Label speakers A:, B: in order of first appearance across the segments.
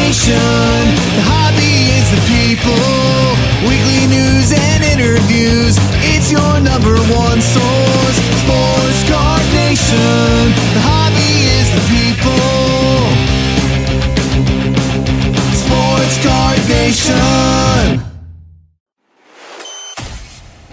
A: Nation. The hobby is the people. Weekly news and interviews. It's your number one source. Sports Card Nation. The hobby is the people. Sports Card Nation.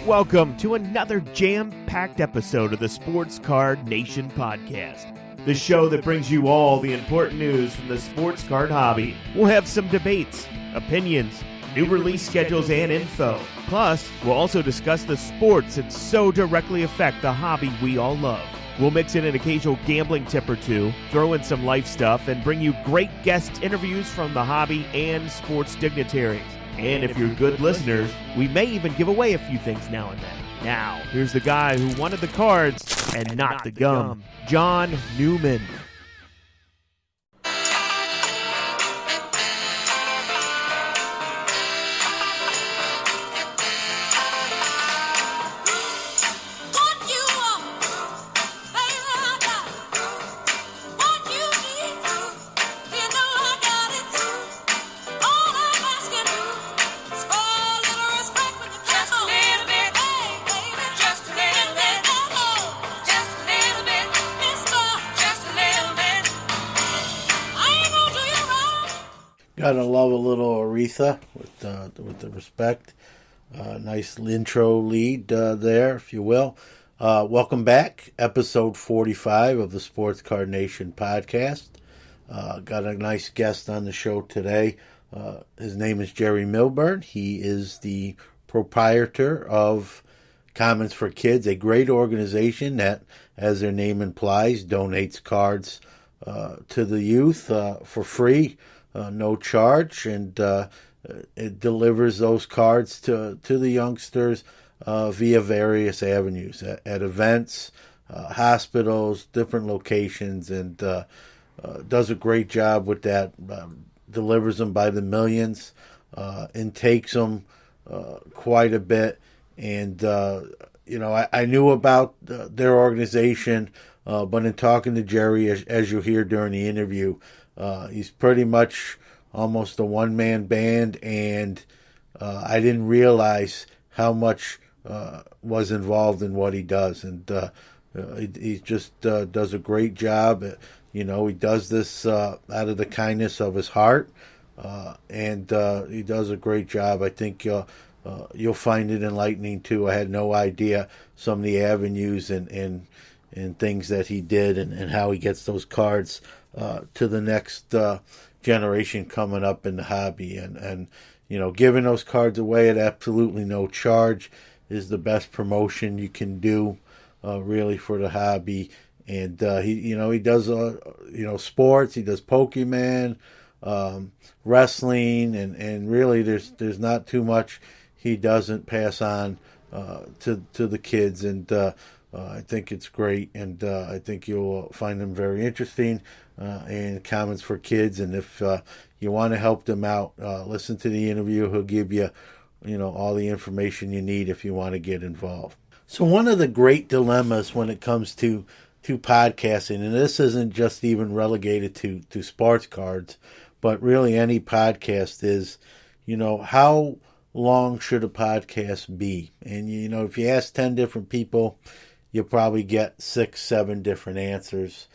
B: Welcome to another jam-packed episode of the Sports Card Nation podcast, the show that brings you all the important news from the sports card hobby. We'll have some debates, opinions, new release schedules, and info. Plus, we'll also discuss the sports that so directly affect the hobby we all love. We'll mix in an occasional gambling tip or two, throw in some life stuff, and bring you great guest interviews from the hobby and sports dignitaries. And if you're good listeners, we may even give away a few things now and then. Now, here's the guy who wanted the cards and not the gum, John Newman.
C: Gotta love a little Aretha with the respect. Nice intro lead there, if you will. Welcome back, episode 45 of the Sports Card Nation podcast. Got a nice guest on the show today. His name is Jerry Millburn. He is the proprietor of Commons4Kid's, a great organization that, as their name implies, donates cards to the youth for free. No charge, and it delivers those cards to the youngsters via various avenues, at events, hospitals, different locations, and does a great job with that. Delivers them by the millions, and takes them quite a bit. And, I knew about their organization, but in talking to Jerry, as you'll hear during the interview, he's pretty much almost a one-man band, and I didn't realize how much was involved in what he does. And he just does a great job. He does this out of the kindness of his heart, and he does a great job. I think you'll find it enlightening, too. I had no idea some of the avenues and things that he did and how he gets those cards to the next generation coming up in the hobby. And giving those cards away at absolutely no charge is the best promotion you can do, really, for the hobby. And he does sports, he does Pokemon, wrestling, and really there's not too much he doesn't pass on to the kids. And I think it's great, and I think you'll find them very interesting, and Commons4Kid's. And if you want to help them out, listen to the interview. He'll give you, all the information you need if you want to get involved. So one of the great dilemmas when it comes to podcasting, and this isn't just even relegated to sports cards, but really any podcast, is, how long should a podcast be? And, if you ask 10 different people, you'll probably get 6-7 different answers.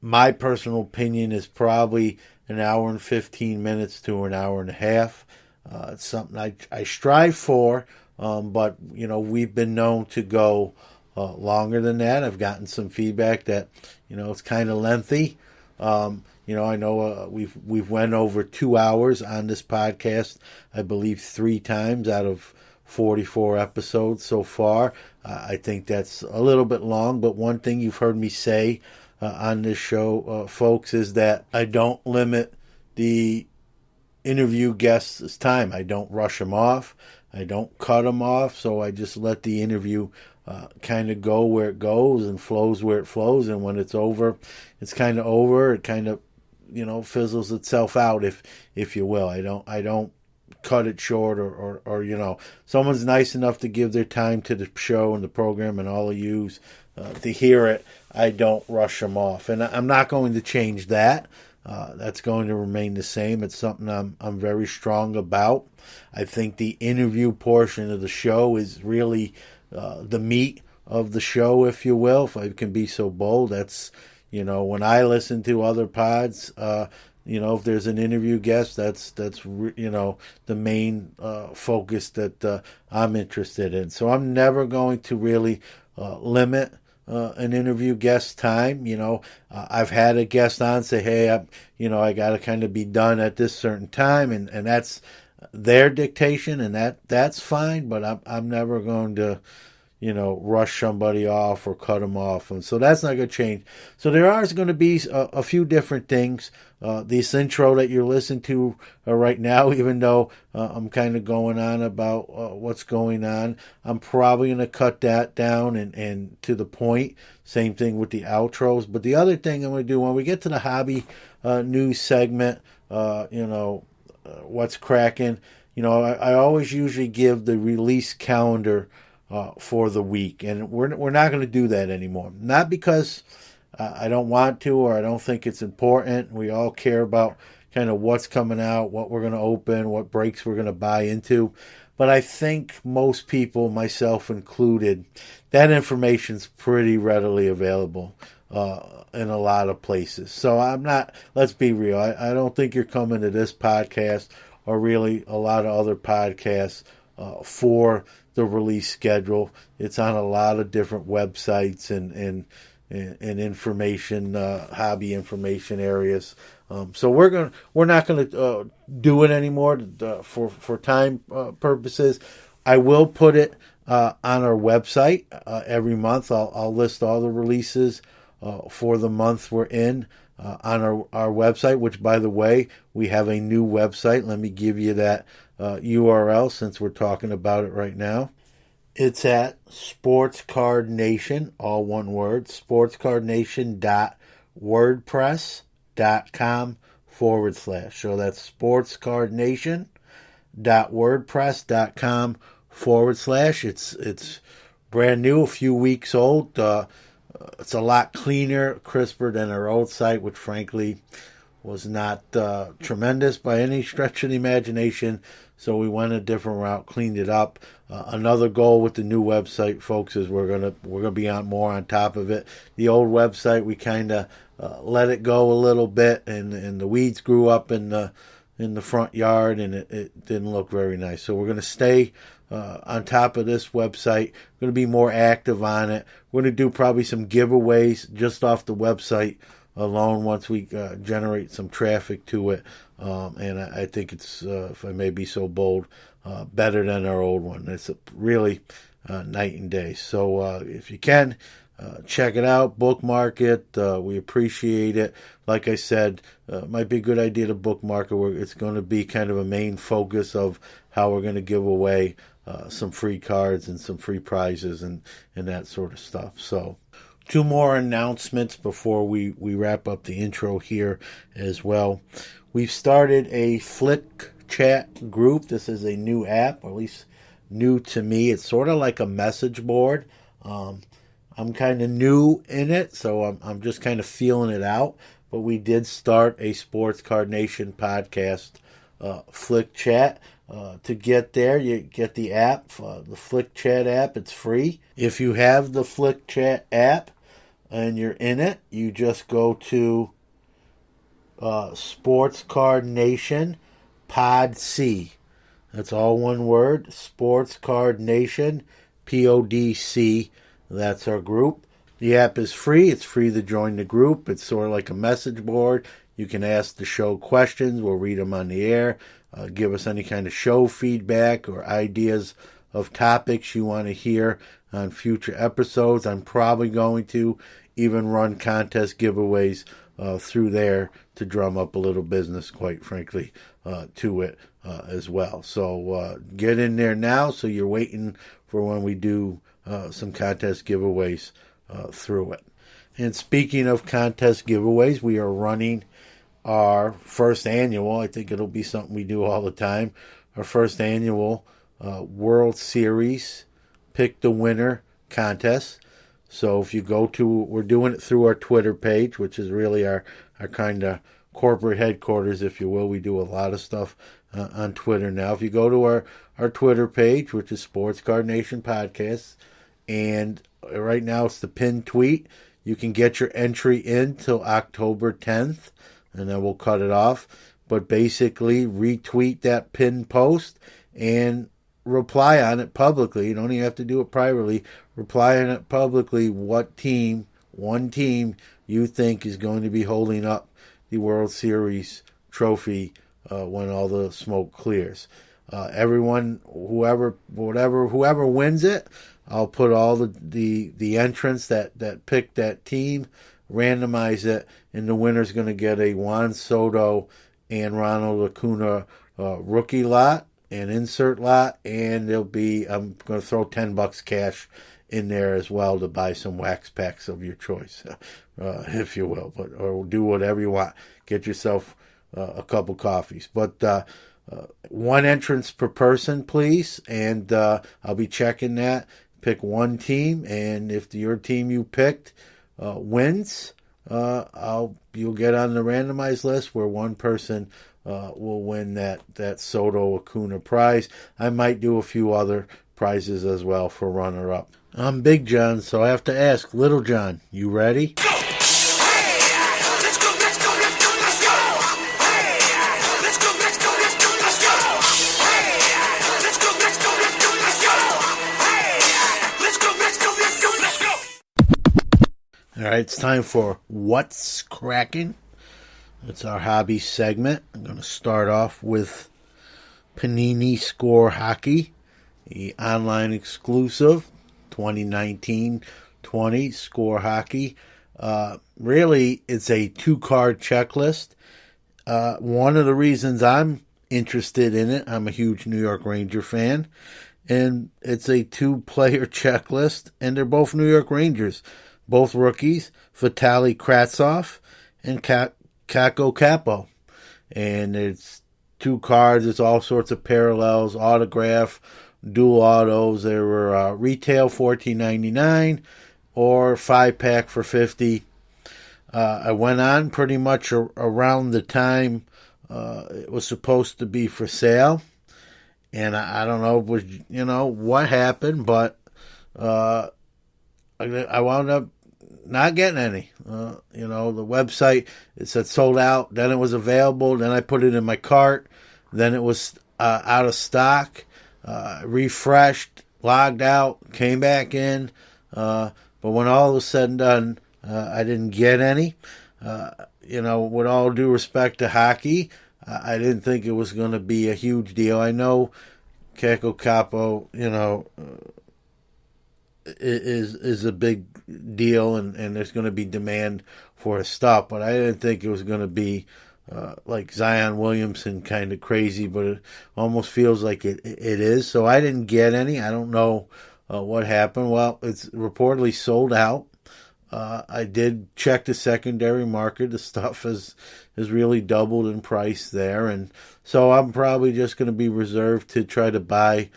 C: My personal opinion is probably an hour and 15 minutes to an hour and a half. It's something I strive for, but, we've been known to go longer than that. I've gotten some feedback that, it's kind of lengthy. I know we've went over 2 hours on this podcast, I believe 3 times out of 44 episodes so far. I think that's a little bit long, but one thing you've heard me say on this show, folks, is that I don't limit the interview guests' time. I don't rush them off. I don't cut them off, so I just let the interview kind of go where it goes and flows where it flows, and when it's over, it's kind of over. It kind of, fizzles itself out, if you will. I don't cut it short or someone's nice enough to give their time to the show and the program and all of you to hear it. I don't rush them off, and I'm not going to change that. That's going to remain the same. It's something I'm very strong about. I think the interview portion of the show is really the meat of the show, if you will, if I can be so bold. That's, when I listen to other pods, if there's an interview guest, that's the main focus that I'm interested in. So I'm never going to really limit an interview guest time. I've had a guest on say, hey, I got to kind of be done at this certain time, and that's their dictation, and that's fine. But I'm never going to rush somebody off or cut them off. And so that's not going to change. So there are going to be a few different things. This intro that you're listening to right now, even though I'm kind of going on about what's going on, I'm probably going to cut that down and to the point. Same thing with the outros. But the other thing I'm going to do when we get to the hobby news segment, what's cracking, I always usually give the release calendar for the week, and we're not going to do that anymore. Not because I don't want to or I don't think it's important. We all care about kind of what's coming out, what we're going to open, what breaks we're going to buy into. But I think most people, myself included, that information's pretty readily available in a lot of places. So let's be real, I don't think you're coming to this podcast or really a lot of other podcasts for the release schedule. It's on a lot of different websites and information, hobby information areas. So we're not gonna do it anymore for time purposes. I will put it on our website every month. I'll list all the releases for the month we're in on our website, which, by the way, we have a new website. Let me give you that URL since we're talking about it right now. It's at Sports Card Nation, all one word, sportscardnation.wordpress.com / So that's sportscardnation.wordpress.com / It's brand new, a few weeks old. It's a lot cleaner, crisper than our old site, which frankly was not tremendous by any stretch of the imagination. So we went a different route, cleaned it up. Another goal with the new website, folks, is we're gonna be more on top of it. The old website, we kind of let it go a little bit, and the weeds grew up in the front yard, and it didn't look very nice. So we're gonna stay on top of this website. We're gonna be more active on it. We're gonna do probably some giveaways just off the website alone once we generate some traffic to it. And I think it's, if I may be so bold, better than our old one. It's really night and day. So if you can, check it out, bookmark it. We appreciate it. Like I said, might be a good idea to bookmark it. It's going to be kind of a main focus of how we're going to give away some free cards and some free prizes and that sort of stuff. So, two more announcements before we wrap up the intro here as well. We've started a Flick Chat group. This is a new app, or at least new to me. It's sort of like a message board. I'm kind of new in it, so I'm just kind of feeling it out. But we did start a Sports Card Nation podcast, Flick Chat. To get there, you get the app, the Flick Chat app. It's free. If you have the Flick Chat app and you're in it, you just go to Sports Card Nation Pod C. That's all one word. Sports Card Nation PODC. That's our group. The app is free. It's free to join the group. It's sort of like a message board. You can ask the show questions. We'll read them on the air. Give us any kind of show feedback or ideas of topics you want to hear on future episodes. I'm probably going to even run contest giveaways through there to drum up a little business, quite frankly, to it as well. So get in there now so you're waiting for when we do some contest giveaways through it. And speaking of contest giveaways, we are running our first annual, I think it'll be something we do all the time, our first annual World Series Pick the Winner contest. So if you go to, we're doing it through our Twitter page, which is really our kind of corporate headquarters, if you will. We do a lot of stuff on Twitter now. If you go to our Twitter page, which is Sports Card Nation Podcast, and right now it's the pinned tweet, you can get your entry in till October 10th, and then we'll cut it off. But basically, retweet that pinned post and reply on it publicly. You don't even have to do it privately. Reply on it publicly what team, one team, you think is going to be holding up the World Series trophy when all the smoke clears. Everyone, whoever wins it, I'll put all the entrants that picked that team, randomize it, and the winner's going to get a Juan Soto and Ronald Acuna rookie lot and insert lot, and I'm going to throw $10 cash in there as well to buy some wax packs of your choice, if you will, or do whatever you want. Get yourself a couple coffees, but one entrance per person, please, and I'll be checking that. Pick one team, and if your team you picked wins, you'll get on the randomized list where one person will win that Soto Acuna prize. I might do a few other prizes as well for runner-up. I'm Big John, so I have to ask, Little John, you ready? All right, it's time for What's Cracking. It's our hobby segment. I'm going to start off with Panini Score Hockey, the online exclusive 2019-20 Score Hockey. Really, it's a 2-card checklist. One of the reasons I'm interested in it, I'm a huge New York Ranger fan, and it's a 2-player checklist, and they're both New York Rangers. Both rookies, Vitaly Kravtsov and Kako Capo. And it's 2 cards. It's all sorts of parallels, autograph, dual autos. They were retail $14.99 or 5-pack for $50. I went on pretty much around the time it was supposed to be for sale. And I don't know what happened, but I wound up not getting any. The website, it said sold out, then it was available, then I put it in my cart, then it was out of stock, refreshed, logged out, came back in, but when all was said and done, I didn't get any. With all due respect to hockey, I didn't think it was going to be a huge deal. I know Kako Capo, is a big deal, and there's going to be demand for his stuff, but I didn't think it was going to be like Zion Williamson kind of crazy, but it almost feels like it is. So I didn't get any. I don't know what happened. Well, it's reportedly sold out. I did check the secondary market. The stuff has really doubled in price there, and so I'm probably just going to be reserved to try to buy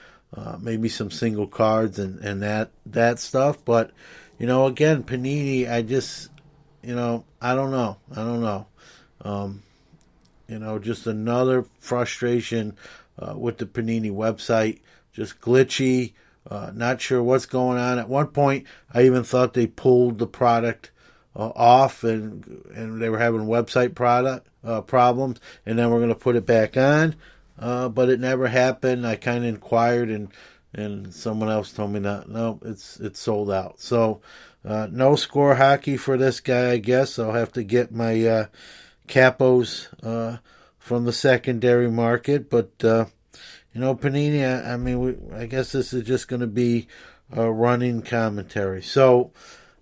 C: maybe some single cards and that stuff. But, again, Panini, I just, I don't know. Just another frustration with the Panini website. Just glitchy, not sure what's going on. At one point, I even thought they pulled the product off and they were having website problems, and then we're going to put it back on. But it never happened. I kind of inquired, and someone else told me that no, it's sold out. So no Score Hockey for this guy, I guess. I'll have to get my capos from the secondary market. But Panini, I guess this is just going to be a running commentary. So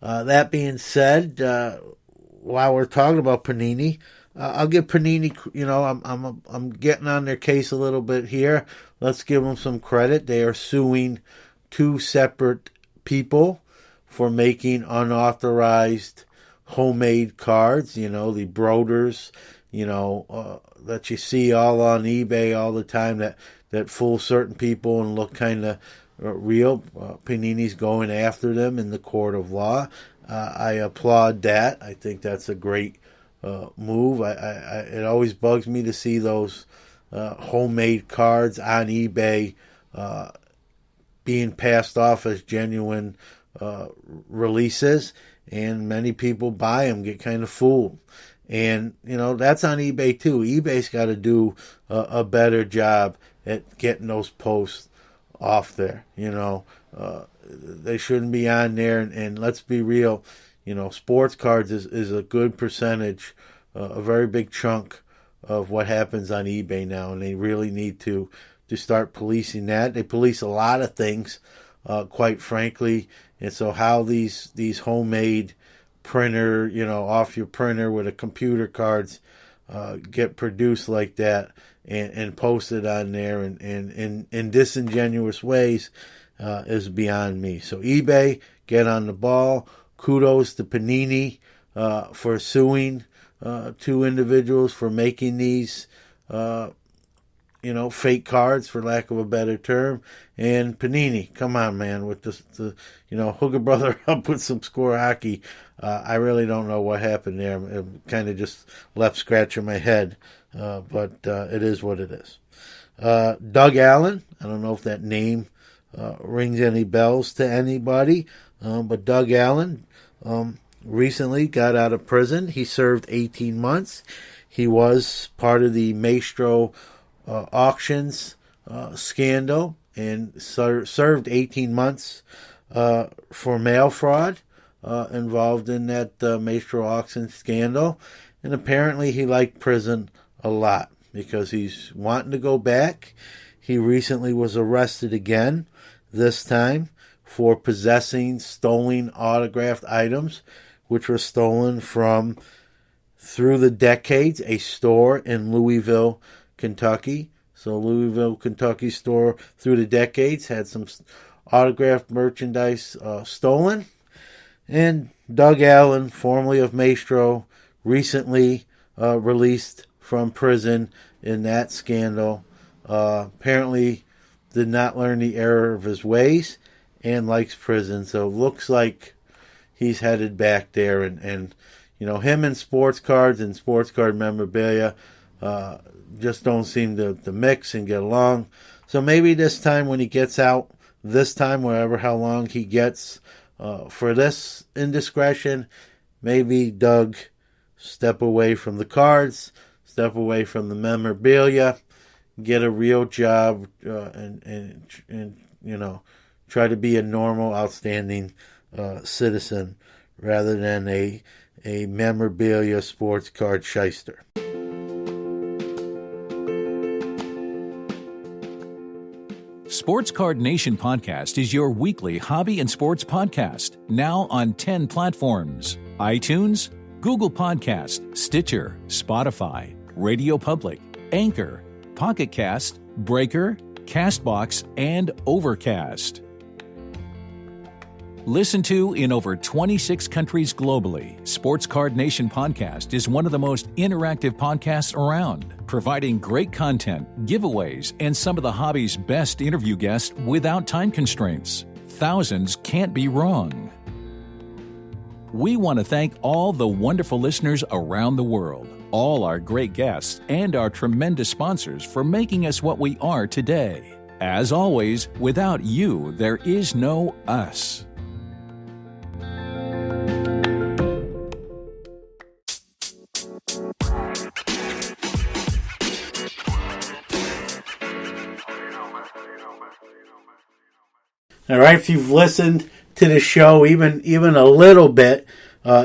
C: that being said, while we're talking about Panini, I'll give Panini, I'm getting on their case a little bit here. Let's give them some credit. They are suing 2 separate people for making unauthorized homemade cards, the Broders, that you see all on eBay all the time that fool certain people and look kind of real. Panini's going after them in the court of law. I applaud that. I think that's a great move. It always bugs me to see those homemade cards on eBay being passed off as genuine releases, and many people buy them, get kind of fooled. And, that's on eBay too. eBay's got to do a better job at getting those posts off there. They shouldn't be on there. And let's be real, sports cards is a good percentage, a very big chunk of what happens on eBay now. And they really need to start policing that. They police a lot of things, quite frankly. And so how these homemade printer, off your printer with a computer cards get produced like that and posted on there and in disingenuous ways is beyond me. So eBay, get on the ball. Kudos to Panini for suing two individuals for making these fake cards, for lack of a better term. And Panini, come on, man, with hook a brother up with some score hockey. I really don't know what happened there. I'm kind of just left scratching my head, but it is what it is. Doug Allen, I don't know if that name rings any bells to anybody, but Doug Allen recently got out of prison. He served 18 months. He was part of the Maestro auctions scandal and served 18 months for mail fraud involved in that Maestro auction scandal. And apparently he liked prison a lot because he's wanting to go back. He recently was arrested again, this time for possessing stolen autographed items, which were stolen from, through the decades, a store in Louisville, Kentucky. So Louisville, Kentucky store through the decades had some autographed merchandise stolen. And Doug Allen, formerly of Maestro, recently released from prison in that scandal. Apparently did not learn the error of his ways and likes prison. So looks like he's headed back there. And him and sports cards and sports card memorabilia just don't seem to mix and get along. So maybe this time when he gets out, how long he gets for this indiscretion, maybe Doug step away from the cards, step away from the memorabilia, get a real job, and try to be a normal, outstanding citizen rather than a memorabilia sports card shyster.
D: Sports Card Nation Podcast is your weekly hobby and sports podcast, now on 10 platforms: iTunes, Google Podcast, Stitcher, Spotify, Radio Public, Anchor, Pocket Cast, Breaker, Castbox, and Overcast. Listened to in over 26 countries globally, Sports Card Nation Podcast is one of the most interactive podcasts around, providing great content, giveaways, and some of the hobby's best interview guests without time constraints. Thousands can't be wrong. We want to thank all the wonderful listeners around the world, all our great guests, and our tremendous sponsors for making us what we are today. As always, without you, there is no us.
C: All right, if you've listened to the show even a little bit,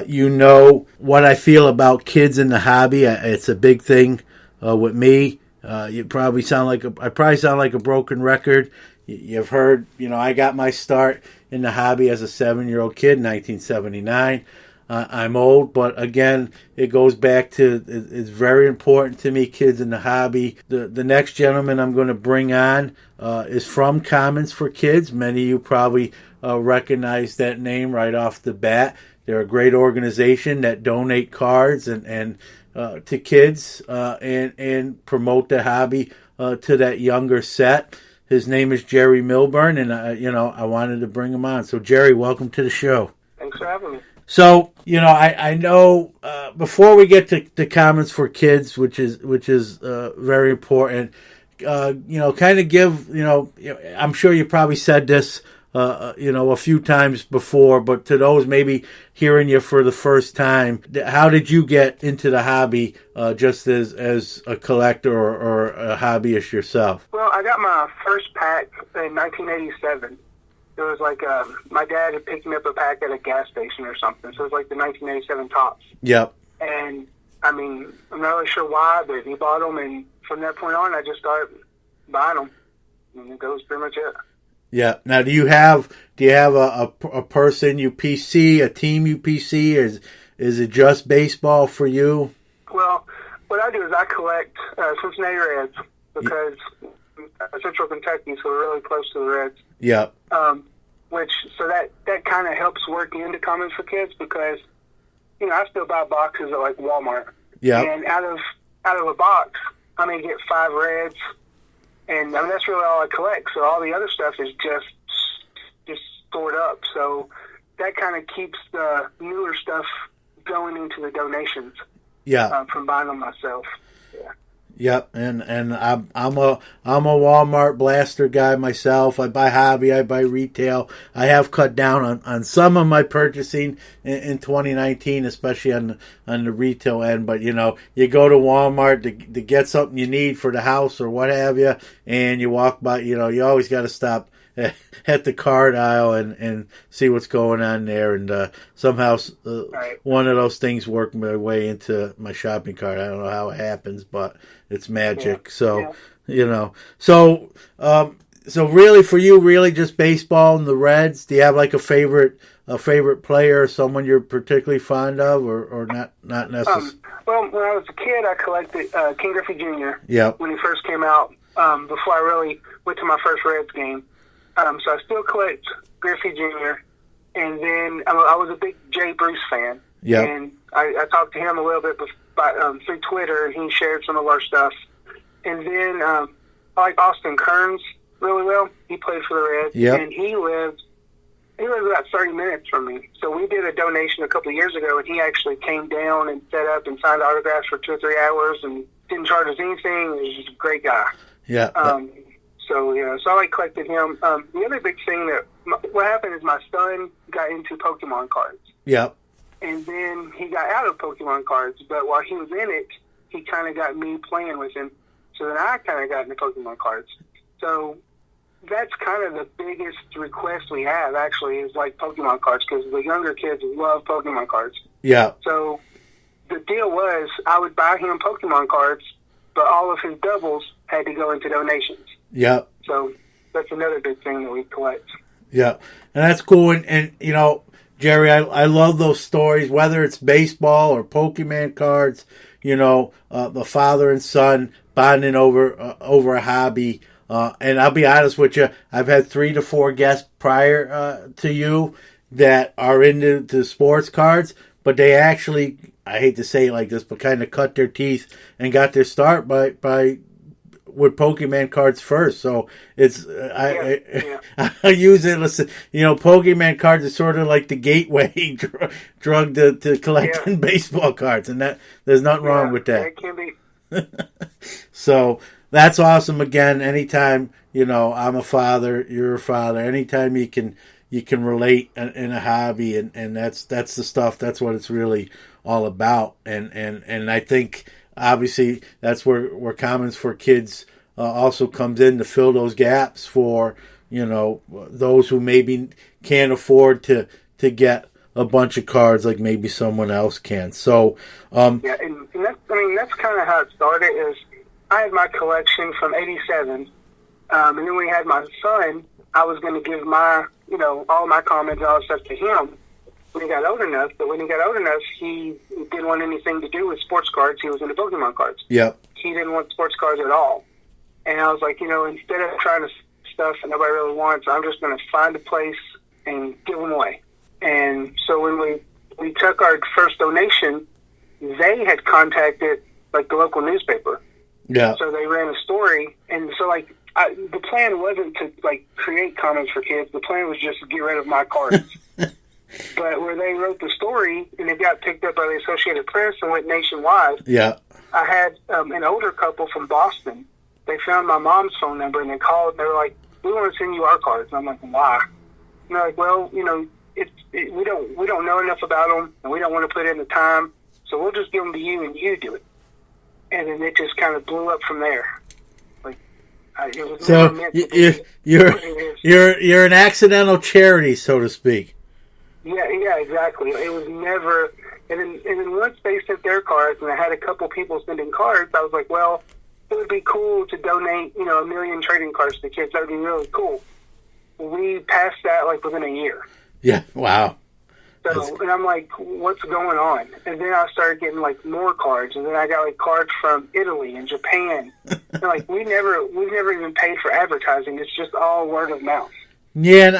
C: you know what I feel about kids in the hobby. It's a big thing with me. I probably sound like a broken record. You've heard, I got my start in the hobby as a 7-year-old kid in 1979. I'm old, but again, it goes back to, it's very important to me, kids in the hobby. The next gentleman I'm going to bring on is from Commons4Kid's. Many of you probably recognize that name right off the bat. They're a great organization that donate cards and to kids and promote the hobby to that younger set. His name is Jerry Millburn, and I wanted to bring him on. So Jerry, welcome to the show.
E: Thanks for having me.
C: So, I know before we get to Commons for Kids, which is very important, kind of give, I'm sure you probably said this, a few times before, but to those maybe hearing you for the first time, how did you get into the hobby, just as a collector or a hobbyist yourself?
E: Well, I got my first pack in 1987. It was like my dad had picked me up a pack at a gas station or something. So it was like the 1987 Topps.
C: Yep.
E: And, I mean, I'm not really sure why, but he bought them. And from that point on, I just started buying them. And that was pretty much it.
C: Yeah. Now, do you have a person you PC, a team you PC? Is it just baseball for you?
E: Well, what I do is I collect Cincinnati Reds because Central Kentucky, so we're really close to the Reds.
C: Yeah.
E: So that kind of helps work into Commons for Kids because, I still buy boxes at like Walmart.
C: Yeah.
E: And out of a box, I may get 5 Reds, and I mean that's really all I collect. So all the other stuff is just stored up. So that kind of keeps the newer stuff going into the donations.
C: Yeah.
E: From buying them myself. Yeah.
C: Yep, and I'm a Walmart blaster guy myself. I buy hobby, I buy retail. I have cut down on some of my purchasing in 2019, especially on the retail end. But you go to Walmart to get something you need for the house or what have you, and you walk by. You always got to stop at the card aisle and see what's going on there, and somehow one of those things worked my way into my shopping cart. I don't know how it happens, but it's magic. So so really for you, really just baseball and the Reds. Do you have like a favorite player, or someone you're particularly fond of, or not necessarily?
E: Well, when I was a kid, I collected King Griffey Jr.
C: Yeah.
E: When he first came out, before I really went to my first Reds game. So I still collect Griffey Jr. And then I was a big Jay Bruce fan.
C: Yeah.
E: And I talked to him a little bit through Twitter, and he shared some of our stuff. And then I like Austin Kearns really well. He played for the Reds.
C: Yep.
E: And he lives about 30 minutes from me. So we did a donation a couple of years ago, and he actually came down and set up and signed autographs for 2 or 3 hours and didn't charge us anything. He was just a great guy.
C: Yeah.
E: So I like collecting him. The other big thing what happened is my son got into Pokemon cards.
C: Yep.
E: And then he got out of Pokemon cards, but while he was in it, he kind of got me playing with him. So then I kind of got into Pokemon cards. So that's kind of the biggest request we have, actually, is like Pokemon cards, because the younger kids love Pokemon cards.
C: Yeah.
E: So the deal was I would buy him Pokemon cards, but all of his doubles had to go into donations.
C: Yeah.
E: So that's another big thing that we collect.
C: Yeah. And that's cool. And Jerry, I love those stories, whether it's baseball or Pokemon cards, the father and son bonding over a hobby. And I'll be honest with you, I've had 3 to 4 guests prior to you that are into the sports cards, but they actually, I hate to say it like this, but kind of cut their teeth and got their start by with Pokemon cards first. So it's I use it. Listen, Pokemon cards are sort of like the gateway drug to collecting baseball cards, and that there's nothing wrong with that.
E: It can be.
C: So that's awesome. Again, anytime I'm a father, you're a father. Anytime you can relate in a hobby, and that's the stuff. That's what it's really all about. And I think obviously that's where Commons for Kids also comes in to fill those gaps for those who maybe can't afford to get a bunch of cards like maybe someone else can. So
E: and that's kind of how it started. Is I had my collection from '87, and then when we had my son, I was going to give my all my comments and all that stuff to him when he got old enough. But when he got old enough, he didn't want anything to do with sports cards. He was into Pokemon cards.
C: Yep.
E: He didn't want sports cards at all. And I was like, instead of trying to stuff that nobody really wants, I'm just going to find a place and give them away. And so when we took our first donation, they had contacted like the local newspaper.
C: Yeah.
E: So they ran a story, and so the plan wasn't to like create Commons for Kids. The plan was just to get rid of my cards. But where they wrote the story and it got picked up by the Associated Press and went nationwide,
C: Yeah.
E: I had an older couple from Boston. They found my mom's phone number and they called. And they were like, "We want to send you our cards." And I'm like, "Why?" And they're like, "Well, we don't know enough about them, and we don't want to put in the time, so we'll just give them to you and you do it." And then it just kind of blew up from there. Like, it was never meant to be.
C: You're an accidental charity, so to speak.
E: Yeah, exactly. It was never. And then once they sent their cards, and I had a couple people sending cards, I was like, well, it would be cool to donate, 1 million trading cards to kids. That would be really cool. We passed that like within a year.
C: Yeah. Wow.
E: So, and I'm like, what's going on? And then I started getting like more cards, and then I got like cards from Italy and Japan. And like we've never even paid for advertising. It's just all word of mouth.
C: Yeah, and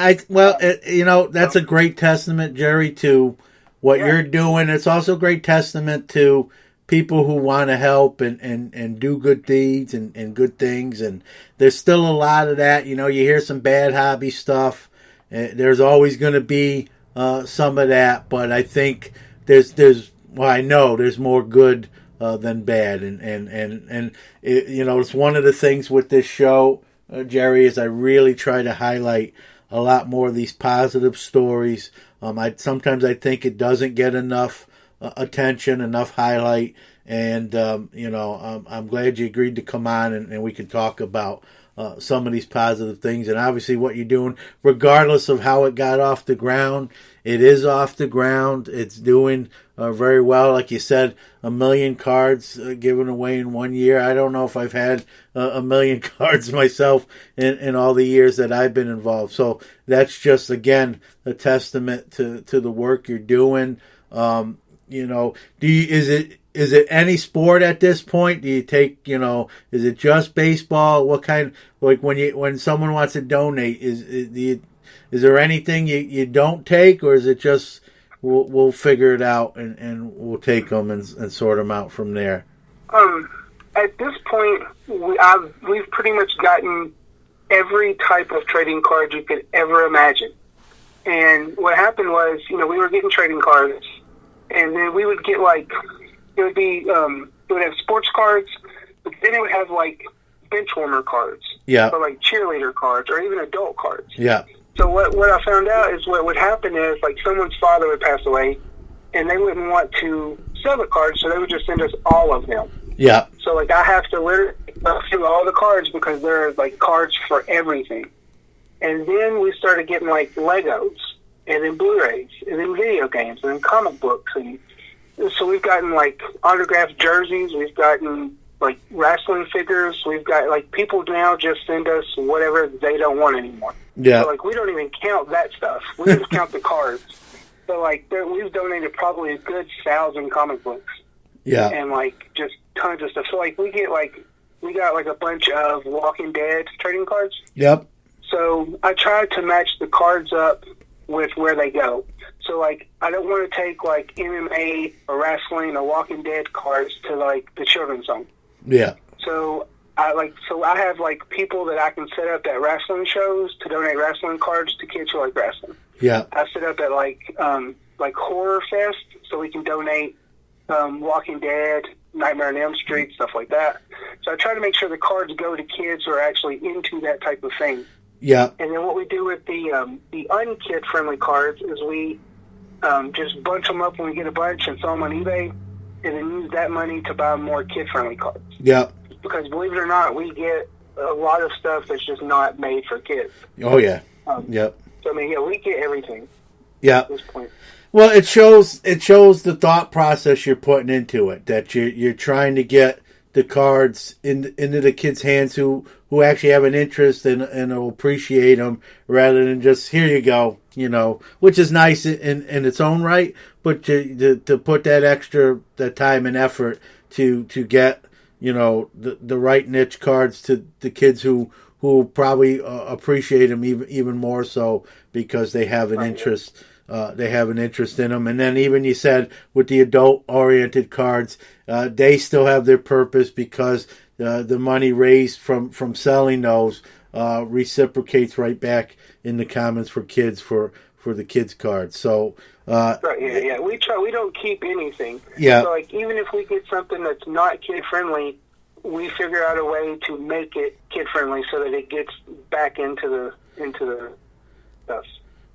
C: that's a great testament, Jerry, to what you're doing. It's also a great testament to people who want to help and do good deeds and good things. And there's still a lot of that. You hear some bad hobby stuff. There's always going to be some of that, but I think I know there's more good than bad. And it's one of the things with this show, Jerry, is I really try to highlight a lot more of these positive stories. Sometimes I think it doesn't get enough attention, enough highlight, and I'm glad you agreed to come on and we can talk about some of these positive things. And obviously what you're doing, regardless of how it got off the ground, it is off the ground. It's doing very well. Like you said, 1 million cards given away in 1 year. I don't know if I've had 1 million cards myself in all the years that I've been involved. So that's just, again, a testament to the work you're doing. Is it any sport at this point? Do you take, is it just baseball? What kind, like when someone wants to donate, is there anything you don't take, or is it just we'll figure it out and we'll take them and sort them out from there?
E: At this point, we've pretty much gotten every type of trading card you could ever imagine. And what happened was, we were getting trading cards, and then we would get it would have sports cards, but then it would have bench warmer cards, or cheerleader cards, or even adult cards.
C: Yeah.
E: So what I found out is what would happen is someone's father would pass away, and they wouldn't want to sell the cards, so they would just send us all of them.
C: Yeah.
E: So I have to literally go through all the cards because there are cards for everything. And then we started getting Legos, and then Blu-rays, and then video games, and then comic books, and so we've gotten autographed jerseys, we've gotten wrestling figures, we've got people now just send us whatever they don't want anymore.
C: Yeah.
E: So we don't even count that stuff. We just count the cards. So we've donated probably a good 1,000 comic books.
C: Yeah.
E: And just tons of stuff. So we got a bunch of Walking Dead trading cards.
C: Yep.
E: So I tried to match the cards up with where they go. So I don't want to take MMA or wrestling or Walking Dead cards to the children's zone.
C: Yeah.
E: So I have people that I can set up at wrestling shows to donate wrestling cards to kids who like wrestling.
C: Yeah.
E: I set up at Horror Fest so we can donate Walking Dead, Nightmare on Elm Street, stuff like that. So I try to make sure the cards go to kids who are actually into that type of thing.
C: Yeah.
E: And then what we do with the unkid friendly cards is we just bunch them up when we get a bunch and sell them on eBay, and then use that money to buy more kid friendly cards.
C: Yeah.
E: Because believe it or not, we get a lot of stuff that's just not made for kids.
C: Oh yeah. Yep.
E: So we get everything.
C: Yeah.
E: At this point.
C: Well, it shows the thought process you're putting into it, that you're trying to get the cards into the kids' hands who actually have an interest and will appreciate them, rather than just, here you go, which is nice in its own right, but to put that time and effort to get the right niche cards to the kids who probably appreciate them even more so because they have an interest. They have an interest in them. And then even you said with the adult-oriented cards, they still have their purpose because the money raised from selling those reciprocates right back in the Commons4Kids for for the kids cards. So
E: right, yeah. We don't keep anything.
C: Yeah.
E: So like even if we get something that's not kid friendly, we figure out a way to make it kid friendly so that it gets back into the stuff.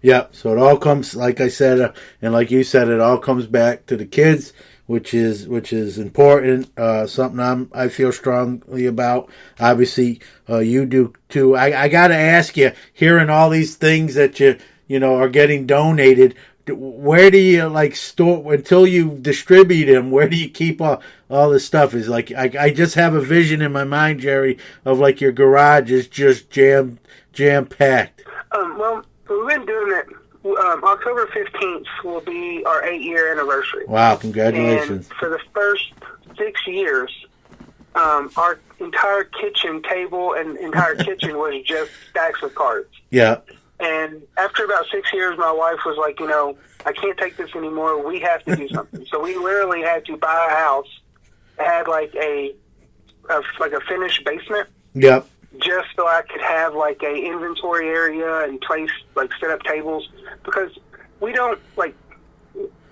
C: Yeah, so it all comes, like I said, and like you said, it all comes back to the kids, which is important. Something I feel strongly about. Obviously, you do too. I got to ask you, hearing all these things that you know are getting donated, where do you like store until you distribute them? Where do you keep all this stuff? Is like I just have a vision in my mind, Jerry, of like your garage is just jam packed.
E: Well, we've been doing it. October 15th will be our 8-year anniversary.
C: Wow, congratulations.
E: And for the first 6 years, our entire kitchen table and entire kitchen was just stacks of cards.
C: Yeah.
E: And after about 6 years, my wife was like, I can't take this anymore. We have to do something. So we literally had to buy a house that had like a finished basement.
C: Yep.
E: Just so I could have like a inventory area and place like set up tables, because we don't like.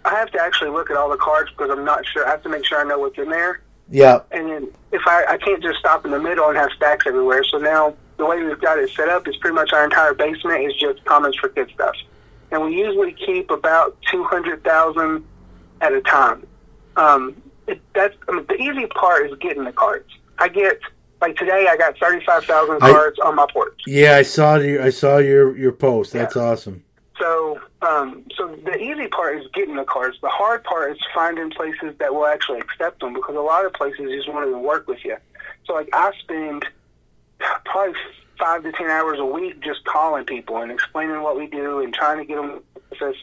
E: I have to actually look at all the cards because I'm not sure. I have to make sure I know what's in there.
C: Yeah.
E: And then if I can't just stop in the middle and have stacks everywhere. So now the way we've got it set up is pretty much our entire basement is just Commons4Kid's stuff, and we usually keep about 200,000 at a time. The easy part is getting the cards. Like today, I got 35,000 cards on my porch.
C: Yeah, I saw your post. That's awesome.
E: So the easy part is getting the cards. The hard part is finding places that will actually accept them, because a lot of places just won't even work with you. So like I spend probably 5 to 10 hours a week just calling people and explaining what we do and trying to get them access.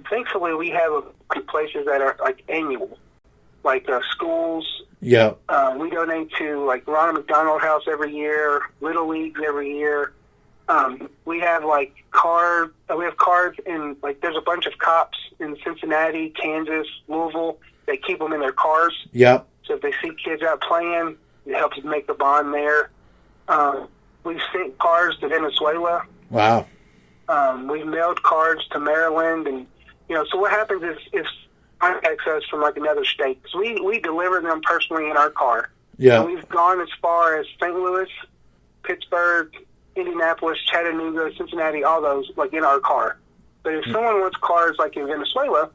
E: Thankfully, we have places that are like annual, like schools.
C: Yeah.
E: We donate to like Ronald McDonald House every year, Little Leagues every year. We have like cards in like there's a bunch of cops in Cincinnati, Kansas, Louisville that keep them in their cars.
C: Yep.
E: So if they see kids out playing, it helps make the bond there. We've sent cards to Venezuela.
C: Wow.
E: We've mailed cards to Maryland, and so what happens is if contacts us from like another state, because we deliver them personally in our car.
C: Yeah.
E: And we've gone as far as St. Louis, Pittsburgh, Indianapolis, Chattanooga, Cincinnati, all those like in our car. But if someone wants cards like in Venezuela,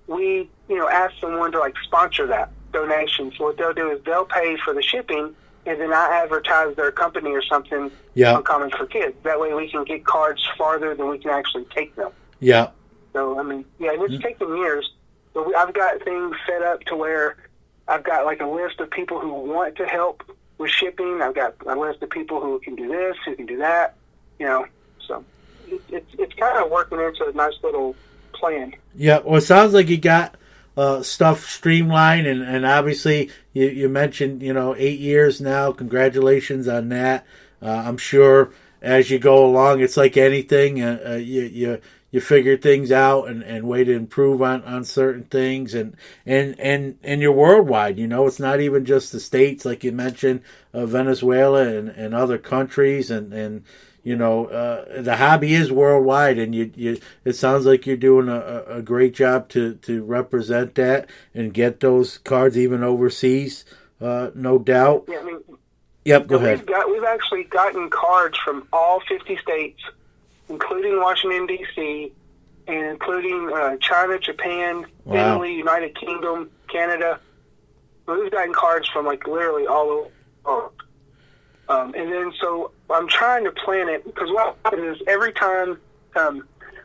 E: we ask someone to like sponsor that donation. So what they'll do is they'll pay for the shipping, and then I advertise their company or something on Commons4Kids. That way we can get cards farther than we can actually take them.
C: Yeah.
E: So it's taken years. But I've got things set up to where I've got like a list of people who want to help with shipping. I've got a list of people who can do this, who can do that. So it's kind of working into a nice little plan.
C: Yeah. Well, it sounds like you got stuff streamlined, and obviously you mentioned 8 years now. Congratulations on that. I'm sure as you go along, it's like anything. You figure things out and way to improve on certain things, and you're worldwide. It's not even just the States, like you mentioned, Venezuela and other countries, and the hobby is worldwide, and it sounds like you're doing a great job to represent that and get those cards even overseas, no doubt.
E: Yeah,
C: Yep, go ahead.
E: We've actually gotten cards from all 50 states, including Washington, D.C., and including China, Japan, Italy, United Kingdom, Canada. We've gotten cards from like literally all over. And then so I'm trying to plan it, because what happens is every time, when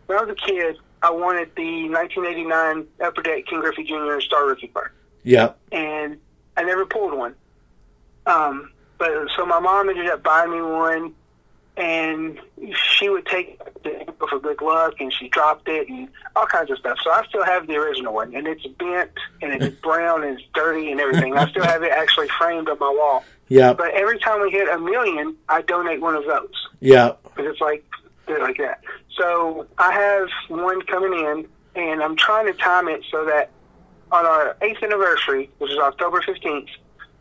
E: I was a kid, I wanted the 1989 Upper Deck King Griffey Jr. Star Rookie card.
C: Yeah. And
E: I never pulled one. But so my mom ended up buying me one, and she would take it for good luck, and she dropped it and all kinds of stuff. So I still have the original one, and it's bent, and it's brown, and it's dirty and everything. I still have it actually framed on my wall.
C: Yeah.
E: But every time we hit 1 million, I donate one of those.
C: Yeah.
E: Because it's like that. So I have one coming in, and I'm trying to time it so that on our 8th anniversary, which is October 15th,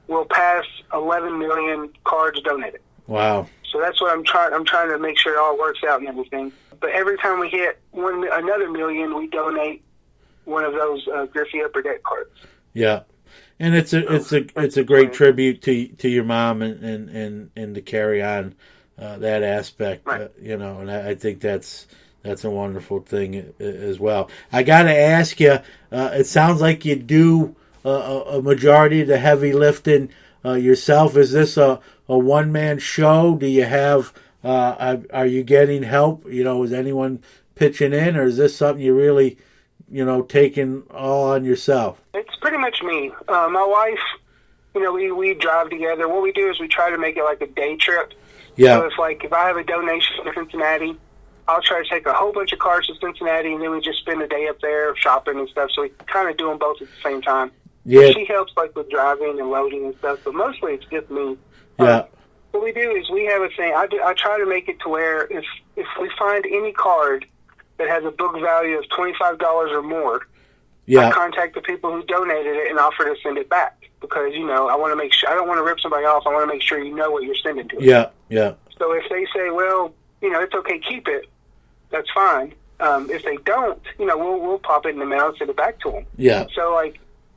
E: we'll pass 11 million cards donated.
C: Wow.
E: So that's what I'm trying to make sure it all works out and everything. But every time we hit another million, we donate one of those Griffey Upper Deck cards.
C: Yeah, and it's a great tribute to your mom and to carry on that aspect,
E: right.
C: And I think that's a wonderful thing as well. I got to ask you, it sounds like you do a majority of the heavy lifting yourself. Is this a one-man show? Do you have, are you getting help? Is anyone pitching in, or is this something you really, taking all on yourself?
E: It's pretty much me. My wife, we drive together. What we do is we try to make it like a day trip.
C: Yeah.
E: So if I have a donation to Cincinnati, I'll try to take a whole bunch of cars to Cincinnati, and then we just spend a day up there shopping and stuff. So we kind of do them both at the same time.
C: Yeah.
E: She helps with driving and loading and stuff, but mostly it's just me.
C: Yeah.
E: What we do is we have a thing. I try to make it to where if we find any card that has a book value of $25 or more,
C: yeah,
E: I contact the people who donated it and offer to send it back because I want to make sure I don't want to rip somebody off. I want to make sure you know what you're sending to them.
C: Yeah. Yeah.
E: So if they say, well, it's okay, keep it, that's fine. If they don't, we'll pop it in the mail and send it back to them.
C: Yeah.
E: So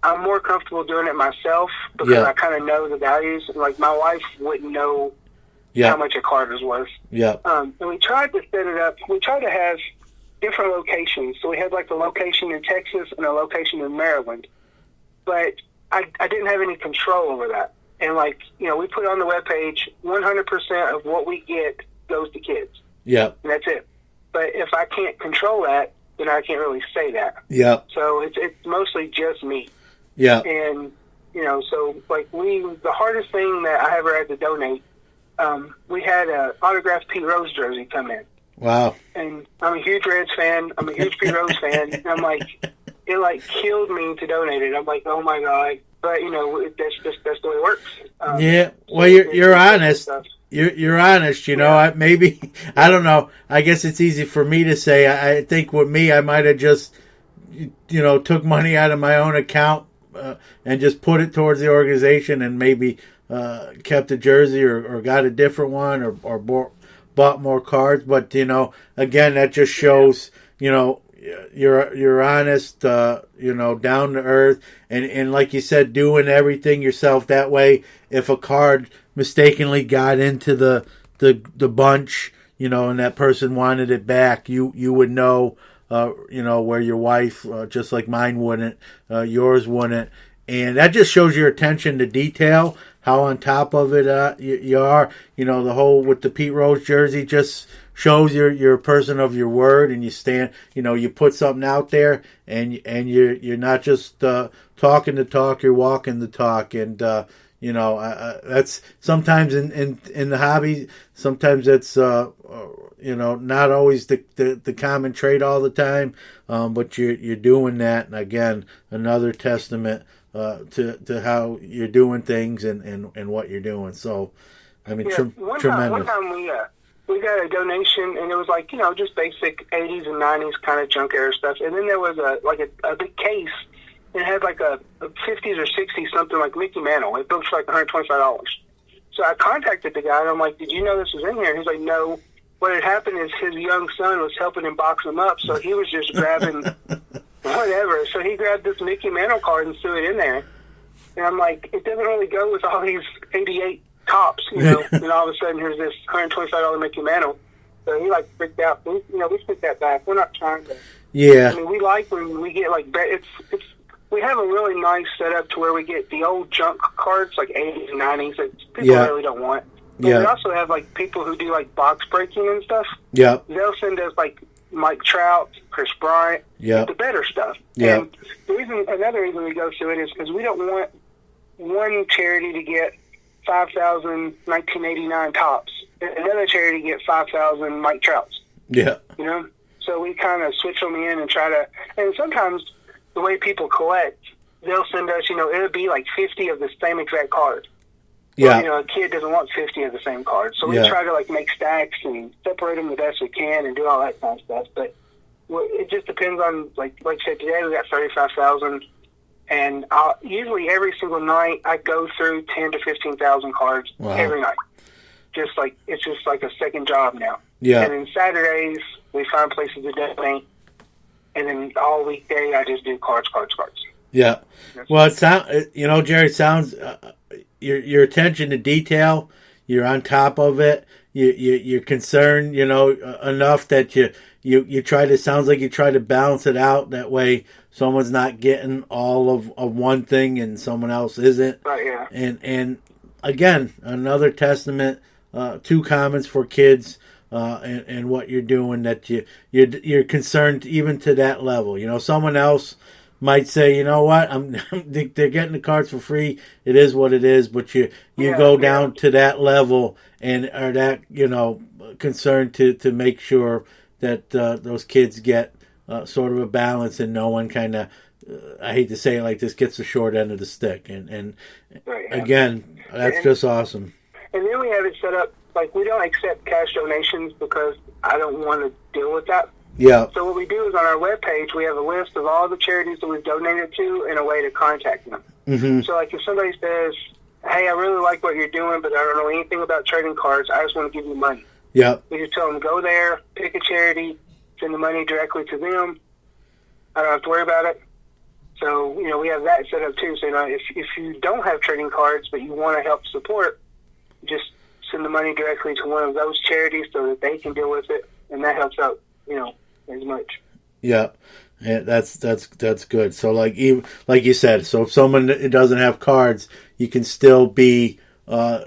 E: I'm more comfortable doing it myself because I kind of know the values. Like my wife wouldn't know how much a card is worth.
C: Yeah.
E: And we tried to set it up. We tried to have different locations. So we had a location in Texas and a location in Maryland. But I didn't have any control over that. And we put on the webpage 100% of what we get goes to kids.
C: Yeah.
E: And that's it. But if I can't control that, then I can't really say that.
C: Yeah.
E: So it's mostly just me.
C: Yeah.
E: And, so the hardest thing that I ever had to donate, we had an autographed Pete Rose jersey come in.
C: Wow.
E: And I'm a huge Reds fan. I'm a huge Pete Rose fan. And I'm it killed me to donate it. I'm like, oh my God. But, that's the way it works.
C: Yeah. Well, you're honest. You're honest, maybe, I don't know. I guess it's easy for me to say. I think with me, I might have just, took money out of my own account and just put it towards the organization and maybe kept a jersey or got a different one or bought more cards. But, again, that just shows, you're honest, down to earth. And like you said, doing everything yourself. That way, if a card mistakenly got into the bunch, and that person wanted it back, you would know, where your wife, just like mine wouldn't, yours wouldn't. And that just shows your attention to detail, how on top of it you are. The whole with the Pete Rose jersey just shows you're a person of your word, and you stand, you put something out there, and you're not just talking the talk, you're walking the talk. And that's sometimes in the hobby. Sometimes it's not always the common trait all the time. But you're doing that, and again, another testament to how you're doing things and what you're doing. So, I mean, tremendous.
E: One time we got a donation, and it was just basic 80s and 90s kind of junk era stuff. And then there was a big case. It had a 50s or 60s something like Mickey Mantle. It booked for $125. So I contacted the guy, and I'm like, did you know this was in here? And he's like, no. What had happened is his young son was helping him box them up, so he was just grabbing whatever. So he grabbed this Mickey Mantle card and threw it in there. And I'm like, it doesn't really go with all these 88 tops, And all of a sudden, here's this $125 Mickey Mantle. So he freaked out. We took that back. We're not trying to.
C: Yeah.
E: I mean, we like when we get we have a really nice setup to where we get the old junk cards, 80s and 90s, that people really don't want. But we also have people who do box breaking and stuff.
C: Yeah.
E: They'll send us Mike Trout, Chris Bryant, the better stuff.
C: Yeah.
E: And another reason we go through it is because we don't want one charity to get 5,000 1989 tops, and another charity to get 5,000 Mike Trouts.
C: Yeah.
E: So we kind of switch them in and try to, and sometimes the way people collect, they'll send us, it'll be 50 of the same exact card.
C: Yeah.
E: Well, a kid doesn't want 50 of the same card. So we try to make stacks and separate them the best we can and do all that kind of stuff. But it just depends on, like I said, today we got 35,000. And usually every single night I go through 10 to 15,000 cards every night. It's just like a second job now.
C: Yeah.
E: And then Saturdays, we find places to donate. And then all weekday, I just do cards.
C: Yeah. Well, it sounds, Jerry, it sounds, your attention to detail, you're on top of it. You're concerned, enough that you try to, sounds like you try to balance it out. That way someone's not getting all of one thing and someone else isn't.
E: Right, yeah.
C: And again, another testament to Commons4Kids and what you're doing, that you're concerned even to that level. Someone else might say, you know what, they're getting the cards for free. It is what it is. But you go down to that level and are that concerned to make sure that those kids get sort of a balance and no one kind of, I hate to say it like this, gets the short end of the stick. And
E: right, yeah.
C: Again, that's just awesome.
E: And then we have it set up like we don't accept cash donations because I don't want to deal with that.
C: Yeah.
E: So what we do is on our webpage, we have a list of all the charities that we've donated to and a way to contact them.
C: Mm-hmm.
E: So like if somebody says, hey, I really like what you're doing, but I don't know anything about trading cards, I just want to give you money.
C: Yeah.
E: We just tell them, go there, pick a charity, send the money directly to them. I don't have to worry about it. So, we have that set up too. So, if you don't have trading cards, but you want to help support, just send the money directly to one of those charities so that they can deal with it. And that helps out, as much.
C: Yeah. Yeah, that's good. So like you said, so if someone doesn't have cards, you can still be a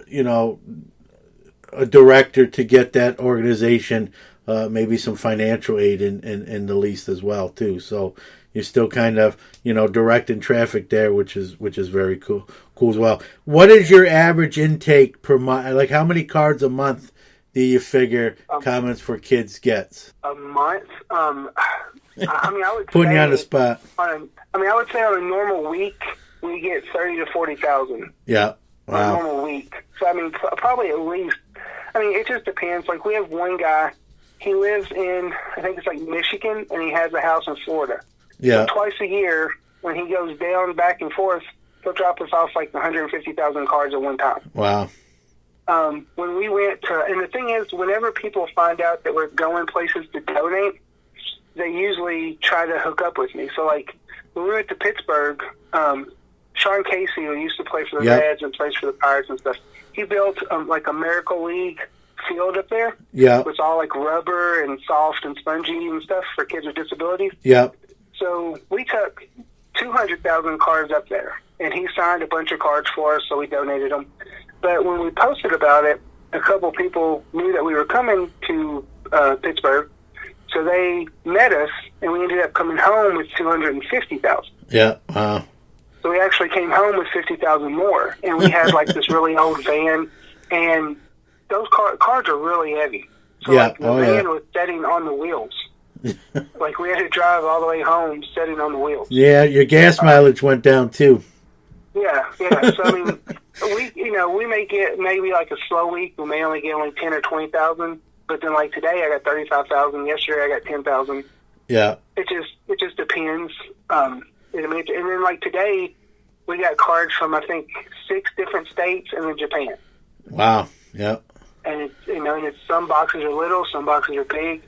C: director to get that organization maybe some financial aid in the least as well too. So you're still kind of directing traffic there, which is very cool as well. What is your average intake per month? Like how many cards a month do you figure Commons4Kids gets?
E: A month? I would
C: putting
E: say
C: you on the spot.
E: I would say on a normal week we get 30 to 40,000.
C: Yeah. Wow.
E: On a normal week. So probably at least. It just depends. Like we have one guy. He lives in, I think it's like Michigan, and he has a house in Florida.
C: Yeah.
E: So twice a year, when he goes down, back and forth, he'll drop us off like 150,000 cards at one time.
C: Wow.
E: When we went to, and the thing is, whenever people find out that we're going places to donate, they usually try to hook up with me. So, like, when we went to Pittsburgh, Sean Casey, who used to play for the Reds and plays for the Pirates and stuff, he built, like, a Miracle League field up there.
C: Yeah.
E: It's all, like, rubber and soft and spongy and stuff for kids with disabilities.
C: Yeah.
E: So we took 200,000 cards up there, and he signed a bunch of cards for us, so we donated them. But when we posted about it, a couple people knew that we were coming to Pittsburgh, so they met us, and we ended up coming home with 250,000.
C: Yeah, wow.
E: So we actually came home with 50,000 more, and we had like this really old van, and those cards are really heavy. So like the van was sitting on the wheels. Like we had to drive all the way home sitting on the wheels. Yeah,
C: your gas mileage went down too.
E: Yeah. So we may get maybe like a slow week. We may only get 10 or 20,000. But then like today, I got 35,000. Yesterday, I got 10,000.
C: Yeah.
E: It just depends. And then like today, we got cards from I think 6 different states and then Japan.
C: Wow. Yeah.
E: And it's some boxes are little, some boxes are big.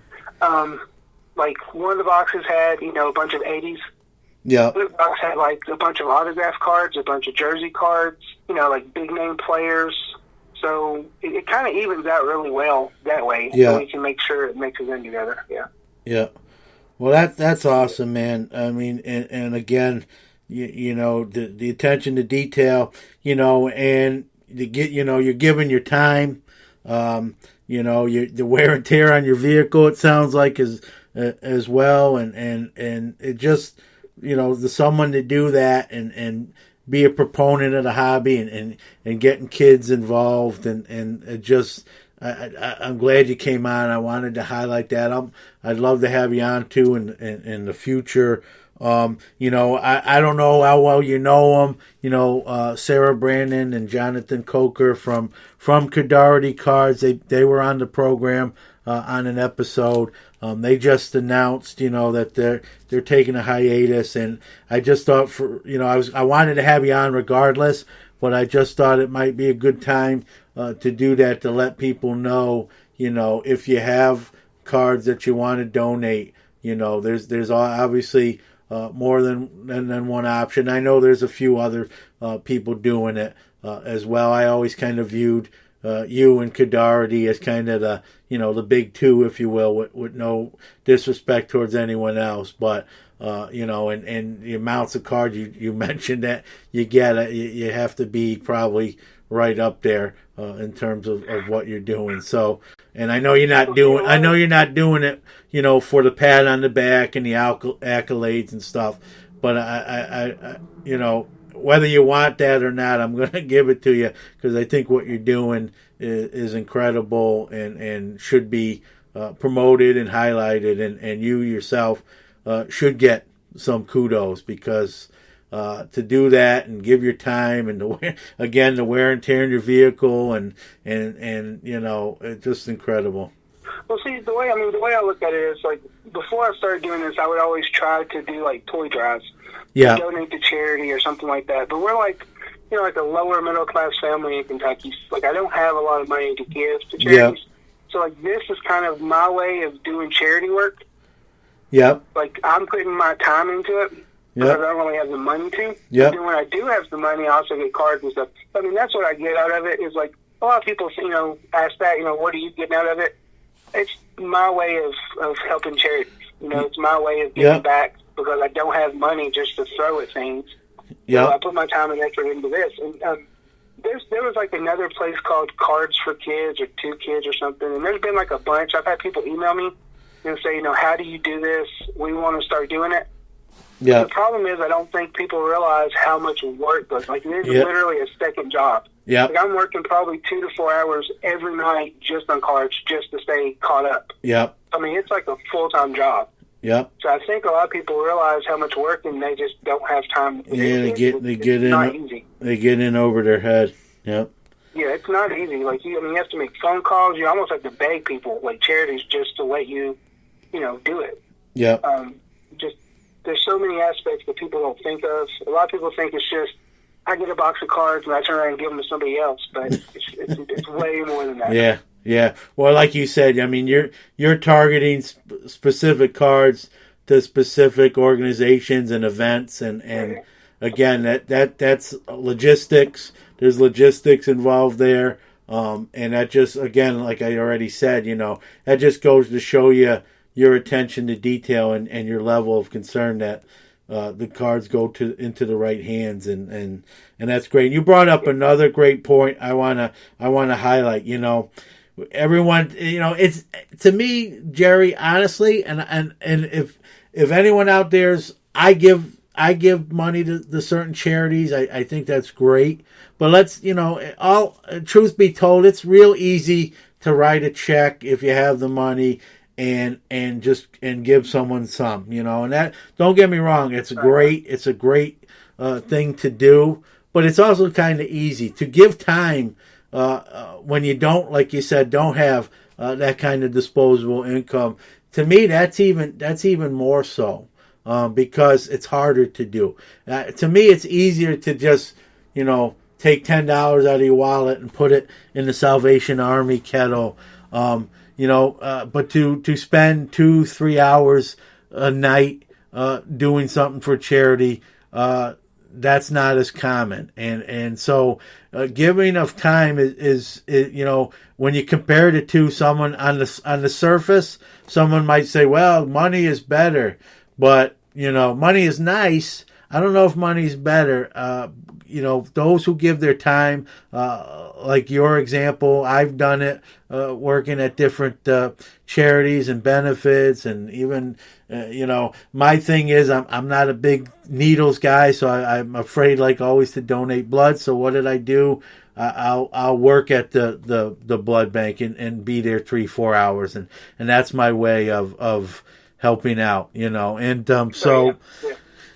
E: Like one of the boxes had a bunch of 80s.
C: Yeah.
E: The box had like a bunch of autograph cards, a bunch of jersey cards, like big name players. So it kind of evens out really well that way.
C: Yeah.
E: So we can make sure it mixes in together. Yeah.
C: Yeah. Well, that's awesome, man. And again, the attention to detail, and you're giving your time, the wear and tear on your vehicle, it sounds like as well. And it just, someone to do that and be a proponent of the hobby and getting kids involved and it just, I'm glad you came on. I wanted to highlight that. I'd love to have you on too in the future. I don't know how well you know them. Sarah Brandon and Jonathan Coker from Codarity Cards. They were on the program on an episode. They just announced, that they're taking a hiatus, and I just thought I wanted to have you on regardless, but I just thought it might be a good time to do that, to let people know, if you have cards that you want to donate, there's obviously more than one option. I know there's a few other people doing it as well. I always kind of viewed you and Kadarity as kind of the big two, if you will, with no disrespect towards anyone else. But, and the amounts of cards you mentioned that you get, you have to be probably right up there in terms of what you're doing. So, and I know you're not doing it, for the pat on the back and the accolades and stuff. But I whether you want that or not, I'm going to give it to you because I think what you're doing is incredible and should be promoted and highlighted. And you yourself should get some kudos because to do that and give your time and the wear and tear in your vehicle and it's just incredible.
E: Well, see, the way I look at it is like before I started doing this, I would always try to do like toy drives.
C: Yeah.
E: Donate to charity or something like that. But we're like, like a lower middle class family in Kentucky. Like I don't have a lot of money to give to charities. Yeah. So like this is kind of my way of doing charity work.
C: Yep.
E: Like I'm putting my time into it because I don't really have the money to.
C: Yeah.
E: And then when I do have the money, I also get cards and stuff. I mean, that's what I get out of it. Is like a lot of people, ask that. What are you getting out of it? It's my way of helping charities. It's my way of giving back. Because I don't have money just to throw at things.
C: Yeah.
E: So I put my time and effort into this. And there was like another place called Cards4Kids or 2Kids or something. And there's been like a bunch. I've had people email me and say, how do you do this? We want to start doing it.
C: Yeah.
E: The problem is I don't think people realize how much work goes. Like it is literally a second job.
C: Yeah.
E: Like I'm working probably 2 to 4 hours every night just on cards just to stay caught up.
C: Yeah.
E: I mean, it's like a full-time job.
C: Yep.
E: So I think a lot of people realize how much work and they just don't have time.
C: Yeah, they get in over their head. Yep.
E: Yeah, it's not easy. Like you have to make phone calls. You almost have to beg people, like charities, just to let you, do it.
C: Yep.
E: Just there's so many aspects that people don't think of. A lot of people think it's just I get a box of cards and I turn around and give them to somebody else, but it's way more than that.
C: Yeah. Yeah, well, like you said, I mean, you're targeting specific cards to specific organizations and events, and again, that's logistics. There's logistics involved there, and that just again, like I already said, that just goes to show you your attention to detail and your level of concern that the cards go into the right hands, and that's great. You brought up another great point. I wanna highlight. Everyone, it's to me, Jerry, honestly, and if anyone out there's, I give money to certain charities. I think that's great. But let's, all truth be told, it's real easy to write a check if you have the money and give someone some, and that, don't get me wrong, it's a great thing to do, but it's also kind of easy to give time. When you don't, like you said, don't have that kind of disposable income, to me that's even more so because it's harder to do. To me, it's easier to just take $10 out of your wallet and put it in the Salvation Army kettle, but to spend 2-3 hours a night doing something for charity. That's not as common, and so giving of time is when you compare it to someone on the surface, someone might say, well, money is better, but money is nice. I don't know if money is better. Those who give their time, like your example, I've done it working at different charities and benefits, and even my thing is I'm not a big needles guy, so I'm afraid, like always, to donate blood. So what did I do? I'll work at the blood bank and be there 3-4 hours, and that's my way of helping out. So. Yeah.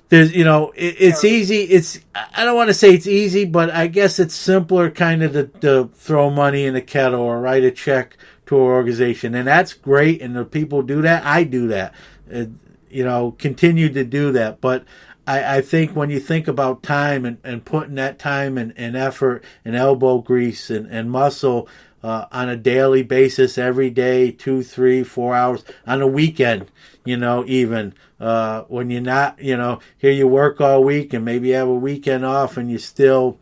C: There's, it's easy. I don't want to say it's easy, but I guess it's simpler kind of to throw money in a kettle or write a check to an organization. And that's great. And the people do that. I do that, continue to do that. But I think when you think about time and putting that time and effort and elbow grease and muscle on a daily basis, every day, 2, 3, 4 hours, on a weekend, even when you're not, here you work all week and maybe you have a weekend off and you're still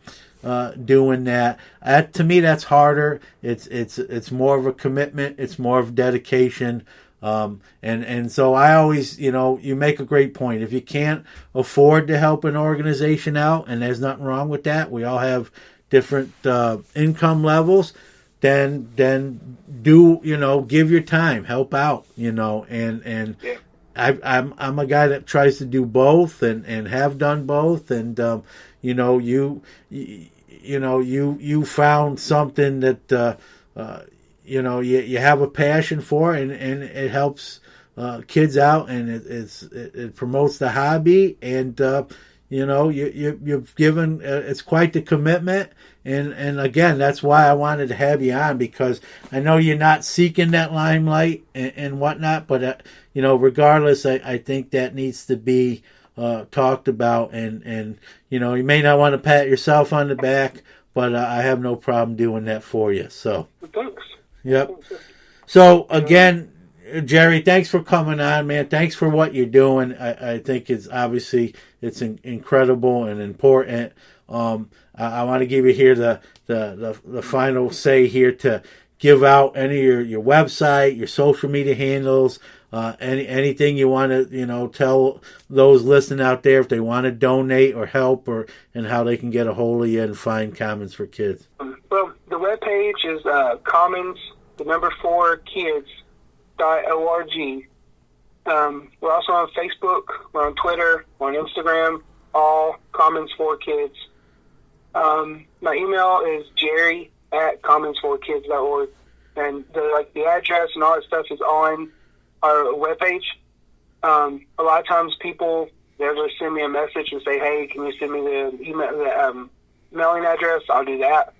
C: doing that. To me, that's harder. It's more of a commitment. It's more of dedication. And so I always, you make a great point. If you can't afford to help an organization out, and there's nothing wrong with that, we all have different income levels, then do, give your time, help out, and
E: Yeah.
C: I'm a guy that tries to do both and have done both, and you found something that you have a passion for, and it helps kids out, and it promotes the hobby, and you've given it's quite the commitment, and again, that's why I wanted to have you on, because I know you're not seeking that limelight and whatnot, but regardless, I think that needs to be talked about, and you may not want to pat yourself on the back, but I have no problem doing that for you. So
E: Thanks.
C: yep. So again, Jerry, thanks for coming on, man. Thanks for what you're doing. I think it's incredible and important. I want to give you here the final say here to give out any of your website, your social media handles, anything you want to tell those listening out there if they want to donate or help, and how they can get a hold of you and find Commons for Kids.
E: Well, the webpage is Commons4Kids.org. We're also on Facebook, we're on Twitter, we're on Instagram, all Commons4Kids. My email is jerry@Commons4Kids.org, and the address and all that stuff is on our webpage. A lot of times people, they'll just send me a message and say, hey, can you send me the email, mailing address? I'll do that.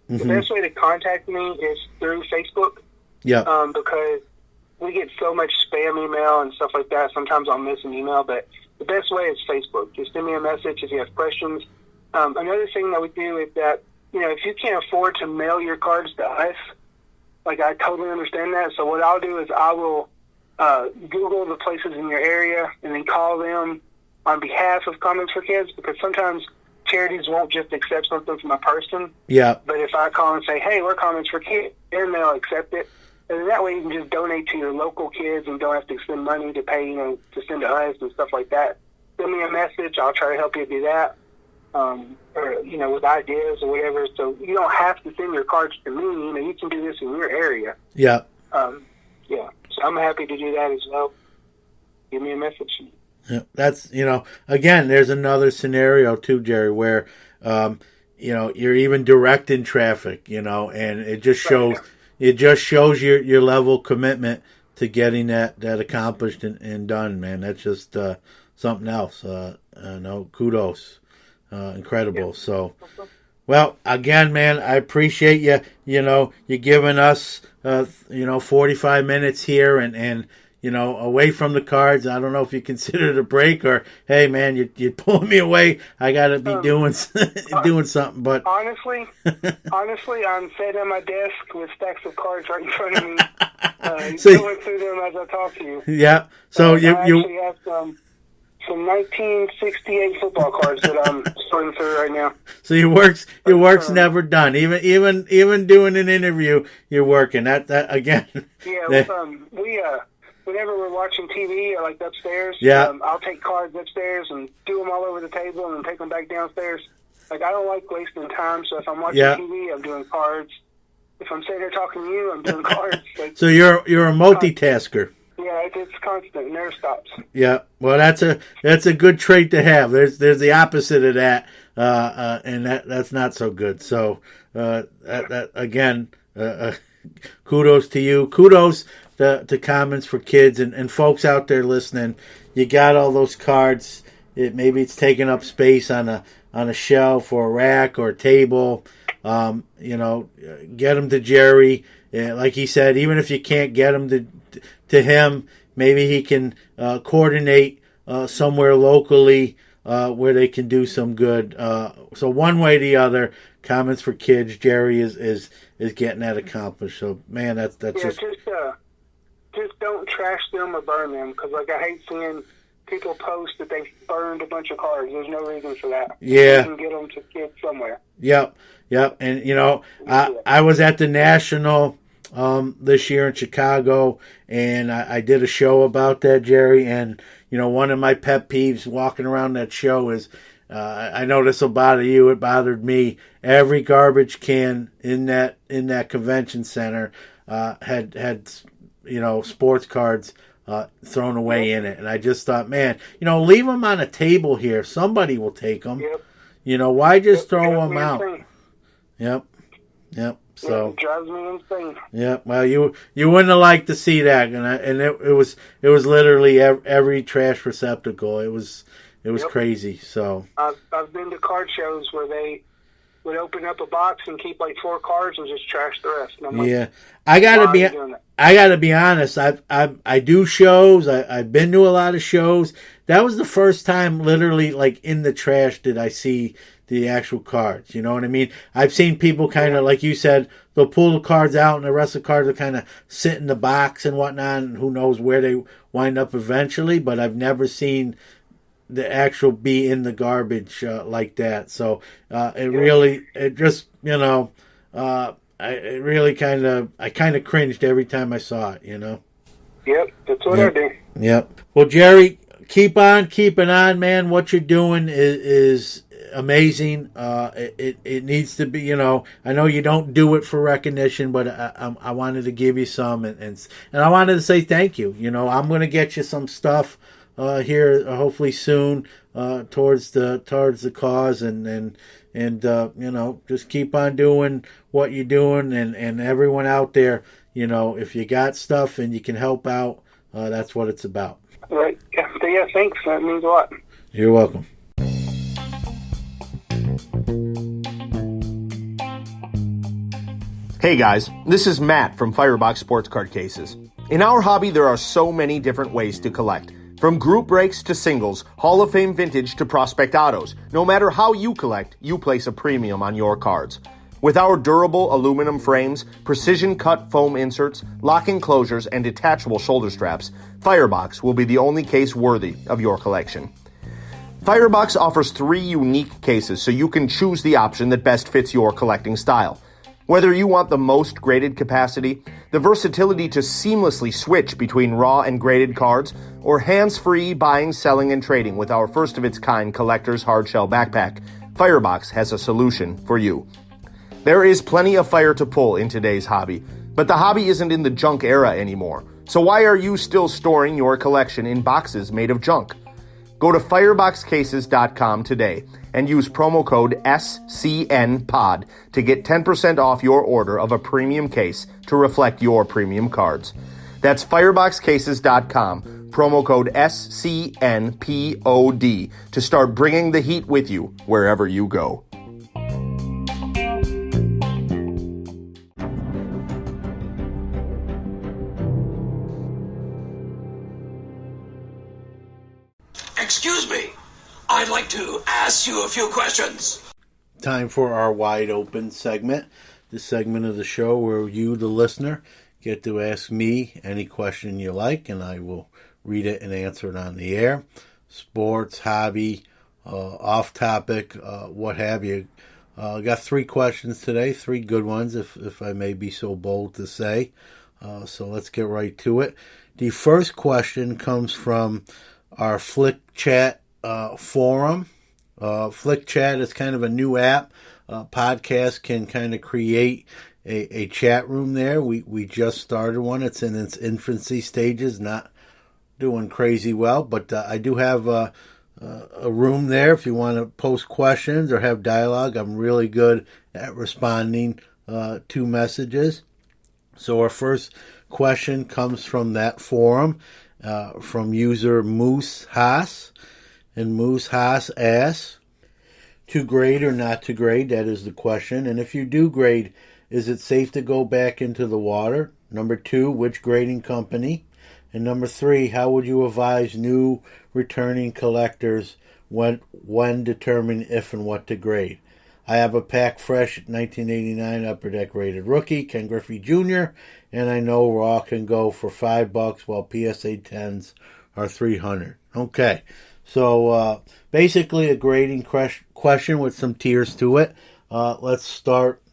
C: Mm-hmm.
E: The best way to contact me is through Facebook.
C: Yeah.
E: Because we get so much spam email and stuff like that. Sometimes I'll miss an email, but the best way is Facebook. Just send me a message if you have questions. Another thing that we do is that, if you can't afford to mail your cards to us, I totally understand that. So what I'll do is I will Google the places in your area and then call them on behalf of Commons for Kids, because sometimes charities won't just accept something from a person.
C: Yeah.
E: But if I call and say, hey, we're Commons for Kids, then they'll accept it. And that way you can just donate to your local kids and don't have to spend money to pay, to send to us and stuff like that. Send me a message. I'll try to help you do that. Or, with ideas or whatever. So you don't have to send your cards to me. You can do this in your area.
C: Yeah.
E: Yeah. So I'm happy to do that as well. Give me a message.
C: Yeah, that's, again, there's another scenario too, Jerry, where, you're even directing traffic, and it just shows, your level of commitment to getting that accomplished and done, man. That's just something else. Kudos. Incredible. Yeah. So, well, again, man, I appreciate you. You're giving us, 45 minutes here and away from the cards. I don't know if you consider it a break or, hey, man, you're pulling me away. I got to be doing something. But
E: honestly, I'm sitting at my desk with stacks of cards right in front of me, going through them as I talk to you.
C: Yeah. So
E: I actually have some 1968 football cards that I'm sorting through right now.
C: So your work's never done. Even doing an interview, you're working. That again.
E: Yeah, we whenever we're watching TV or upstairs, I'll take cards upstairs and do them all over the table and then take them back downstairs. I don't like wasting time, so if I'm watching TV, I'm doing cards. If I'm sitting here talking to you, I'm doing cards.
C: So you're a multitasker.
E: Yeah, it's constant. It never stops.
C: Yeah, well, that's a good trait to have. There's the opposite of that, and that's not so good. So again, kudos to you. Kudos to Commons for Kids and folks out there listening. You got all those cards. Maybe it's taking up space on a shelf or a rack or a table. Get them to Jerry. Like he said, even if you can't get them to him, maybe he can coordinate somewhere locally where they can do some good. So one way or the other, Commons4Kids, Jerry is getting that accomplished. So man, that's just
E: don't trash them or burn them, because like I hate seeing people post that they burned a bunch of cards. There's no reason for that.
C: Yeah,
E: you can get them to kids somewhere.
C: Yep. And I was at the National this year in Chicago, and I did a show about that, Jerry. And one of my pet peeves walking around that show is, I know this will bother you. It bothered me. Every garbage can in that convention center had sports cards thrown away in it, and I just thought, man, leave them on a table here. Somebody will take them.
E: Yep.
C: Why just throw them out? Yep. So
E: it drives me insane.
C: Yeah, well, you wouldn't have liked to see that, and it was literally every trash receptacle. It was crazy. So
E: I've been to card shows where they would open up a box and keep like 4 cards and just trash the rest. And I'm like,
C: I gotta be honest. I do shows. I've been to a lot of shows. That was the first time, literally, like in the trash, did I see the actual cards. You know what I mean? I've seen people kind of, like you said, they'll pull the cards out and the rest of the cards will kind of sit in the box and whatnot, and who knows where they wind up eventually, but I've never seen the actual be in the garbage like that. So I kind of cringed every time I saw it,
E: Yep, that's what I do.
C: Yep. Well, Jerry, keep on keeping on, man. What you're doing is amazing. It needs to be, I know you don't do it for recognition, but I wanted to give you some, and I wanted to say thank you. I'm going to get you some stuff here hopefully soon towards the cause, and just keep on doing what you're doing, and everyone out there, if you got stuff and you can help out, that's what it's about.
E: Right. Yeah, thanks. That means a lot.
C: You're welcome.
F: Hey guys, this is Matt from Firebox Sports Card Cases. In our hobby, there are so many different ways to collect. From group breaks to singles, Hall of Fame vintage to prospect autos. No matter how you collect, you place a premium on your cards. With our durable aluminum frames, precision cut foam inserts, locking closures, and detachable shoulder straps, Firebox will be the only case worthy of your collection. Firebox offers 3 unique cases so you can choose the option that best fits your collecting style. Whether you want the most graded capacity, the versatility to seamlessly switch between raw and graded cards, or hands-free buying, selling, and trading with our first-of-its-kind collector's hardshell backpack, Firebox has a solution for you. There is plenty of fire to pull in today's hobby, but the hobby isn't in the junk era anymore. So why are you still storing your collection in boxes made of junk? Go to fireboxcases.com today and use promo code SCNPOD to get 10% off your order of a premium case to reflect your premium cards. That's fireboxcases.com, promo code SCNPOD to start bringing the heat with you wherever you go.
G: Excuse me, I'd like to ask you a few questions.
C: Time for our wide open segment, the segment of the show where you, the listener, get to ask me any question you like, and I will read it and answer it on the air. Sports, hobby, off topic, what have you. I got 3 questions today, 3 good ones, if I may be so bold to say. So let's get right to it. The first question comes from our Flick Chat forum. Flick Chat is kind of a new app. Podcasts can kind of create a chat room there. We just started one. It's in its infancy stages, not doing crazy well, but I do have a room there if you want to post questions or have dialogue. I'm really good at responding to messages. So our first question comes from that forum. From user Moose Haas, and Moose Haas asks, to grade or not to grade? That is the question. And if you do grade, is it safe to go back into the water? Number 2, which grading company? And number 3, how would you advise new returning collectors when determining if and what to grade. I have a pack fresh 1989 Upper Deck rated rookie, Ken Griffey Jr., and I know Raw can go for $5 while PSA 10s are $300. Okay, so basically a grading question with some tiers to it. Let's start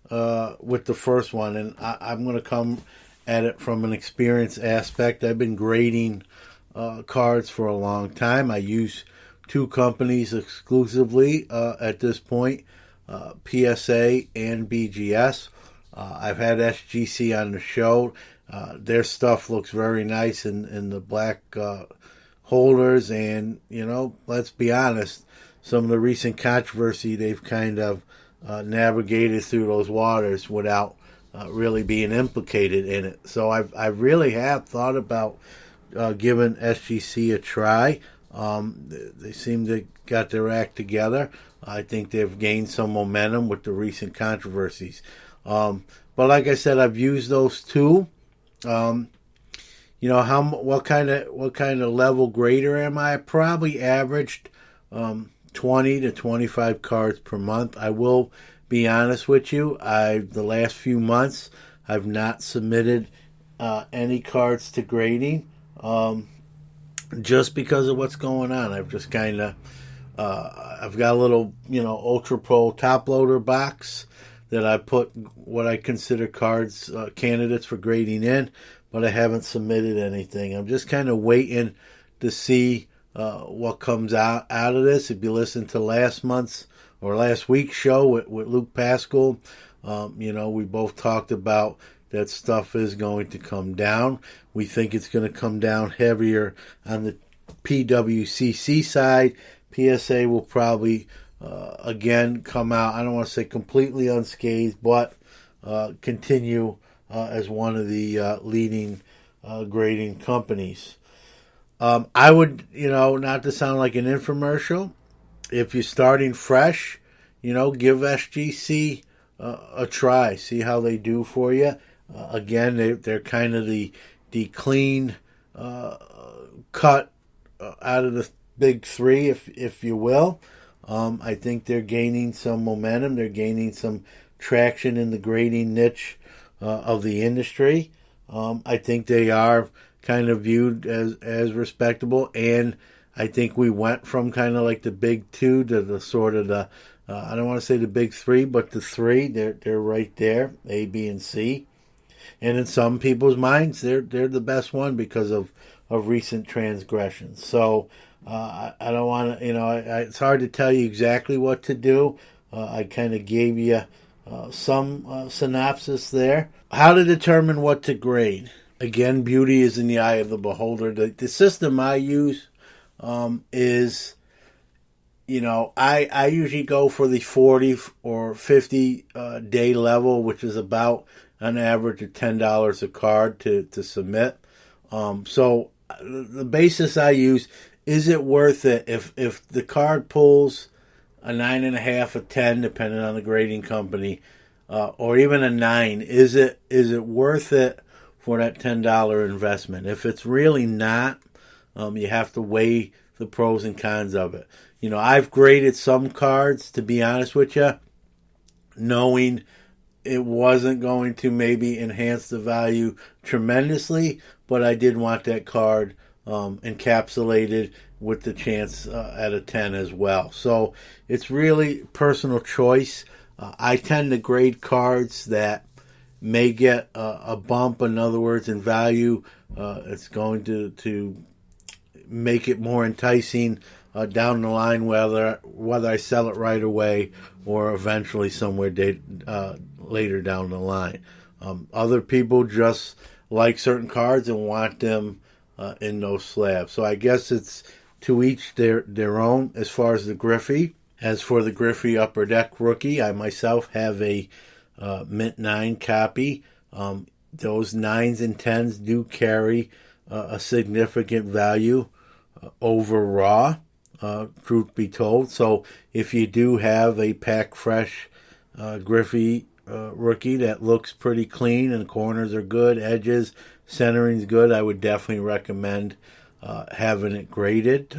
C: with the first one, and I'm going to come at it from an experience aspect. I've been grading cards for a long time. I use two companies exclusively at this point, PSA and BGS. I've had SGC on the show. Their stuff looks very nice in the black holders, and, let's be honest, some of the recent controversy, they've kind of navigated through those waters without really being implicated in it. So I really have thought about giving SGC a try. They seem to got their act together. I think they've gained some momentum with the recent controversies. But like I said, I've used those two. What kind of level grader am I? I probably averaged 20 to 25 cards per month. I will be honest with you. The last few months, I've not submitted any cards to grading. Just because of what's going on. I've just kind of, I've got a little, Ultra Pro top loader box that I put what I consider cards, candidates for grading in, but I haven't submitted anything. I'm just kind of waiting to see what comes out of this. If you listen to last week's show with Luke Pascal, we both talked about that stuff is going to come down. We think it's going to come down heavier on the PWCC side. PSA will probably, again, come out, I don't want to say completely unscathed, but continue as one of the leading grading companies. I would, not to sound like an infomercial, if you're starting fresh, give SGC a try. See how they do for you. Again, they're kind of the clean cut out of the big three, if you will. I think they're gaining some momentum. They're gaining some traction in the grading niche of the industry. I think they are kind of viewed as respectable, and I think we went from kind of like the big two to the sort of the I don't want to say the big three, but the three. They're right there, A, B, and C. And in some people's minds, they're the best one because of recent transgressions. So I don't want to, it's hard to tell you exactly what to do. I kind of gave you some synopsis there. How to determine what to grade. Again, beauty is in the eye of the beholder. The system I use is, I usually go for the 40 or 50 day level, which is about an average of $10 a card to submit. So the basis I use, is it worth it? If the card pulls a 9.5, a 10, depending on the grading company, or even a 9, is it worth it for that $10 investment? If it's really not, you have to weigh the pros and cons of it. I've graded some cards, to be honest with you, knowing it wasn't going to maybe enhance the value tremendously, but I did want that card encapsulated with the chance at a 10 as well. So it's really personal choice. I tend to grade cards that may get a bump, in other words, in value. It's going to make it more enticing down the line, whether I sell it right away or eventually somewhere later down the line. Other people just like certain cards and want them in those slabs. So I guess it's to each their own as far as the Griffey. As for the Griffey Upper Deck rookie, I myself have a Mint 9 copy. Those 9s and 10s do carry a significant value over raw, truth be told. So if you do have a pack fresh Griffey rookie that looks pretty clean and the corners are good, edges, centering's good, I would definitely recommend having it graded.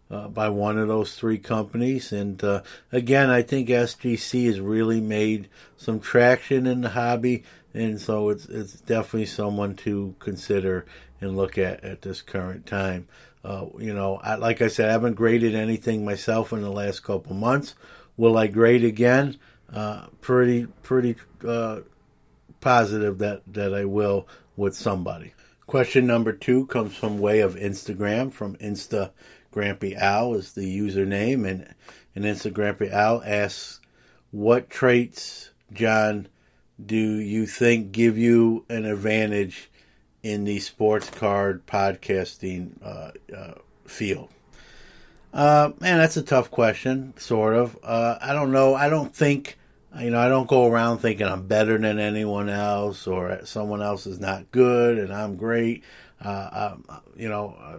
C: by one of those three companies. And again, I think SGC has really made some traction in the hobby, and so it's definitely someone to consider and look at this current time. Like I said, I haven't graded anything myself in the last couple months. Will I grade again? Pretty positive that I will with somebody. Question number 2 comes from way of Instagram, from Insta Grampy Al is the username, and Insta Grampy Al asks, what traits, John, do you think give you an advantage in the sports card podcasting field? Man, that's a tough question, sort of. I don't know. I don't think, I don't go around thinking I'm better than anyone else or someone else is not good and I'm great. I've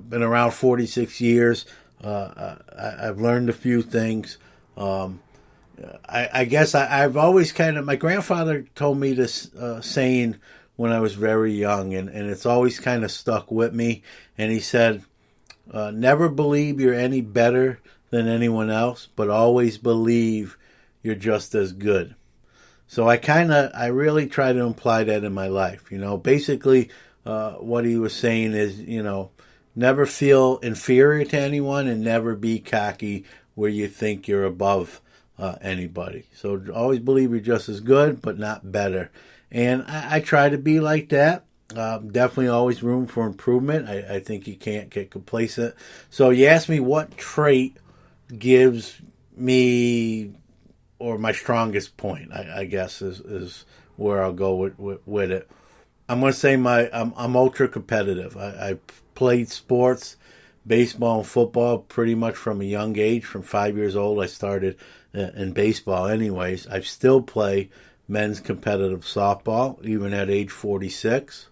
C: been around 46 years. I've learned a few things. I guess I've always my grandfather told me this saying when I was very young, and it's always kind of stuck with me. And he said, never believe you're any better than anyone else, but always believe you're just as good. So I really try to imply that in my life. Basically, what he was saying is, never feel inferior to anyone and never be cocky where you think you're above anybody. So always believe you're just as good, but not better. And I try to be like that. Definitely always room for improvement. I think you can't get complacent. So you asked me what trait gives me, or my strongest point, I guess is where I'll go with it. I'm going to say I'm ultra competitive. I played sports, baseball and football pretty much from a young age. From 5 years old, I started in baseball anyways. I still play men's competitive softball, even at age 46.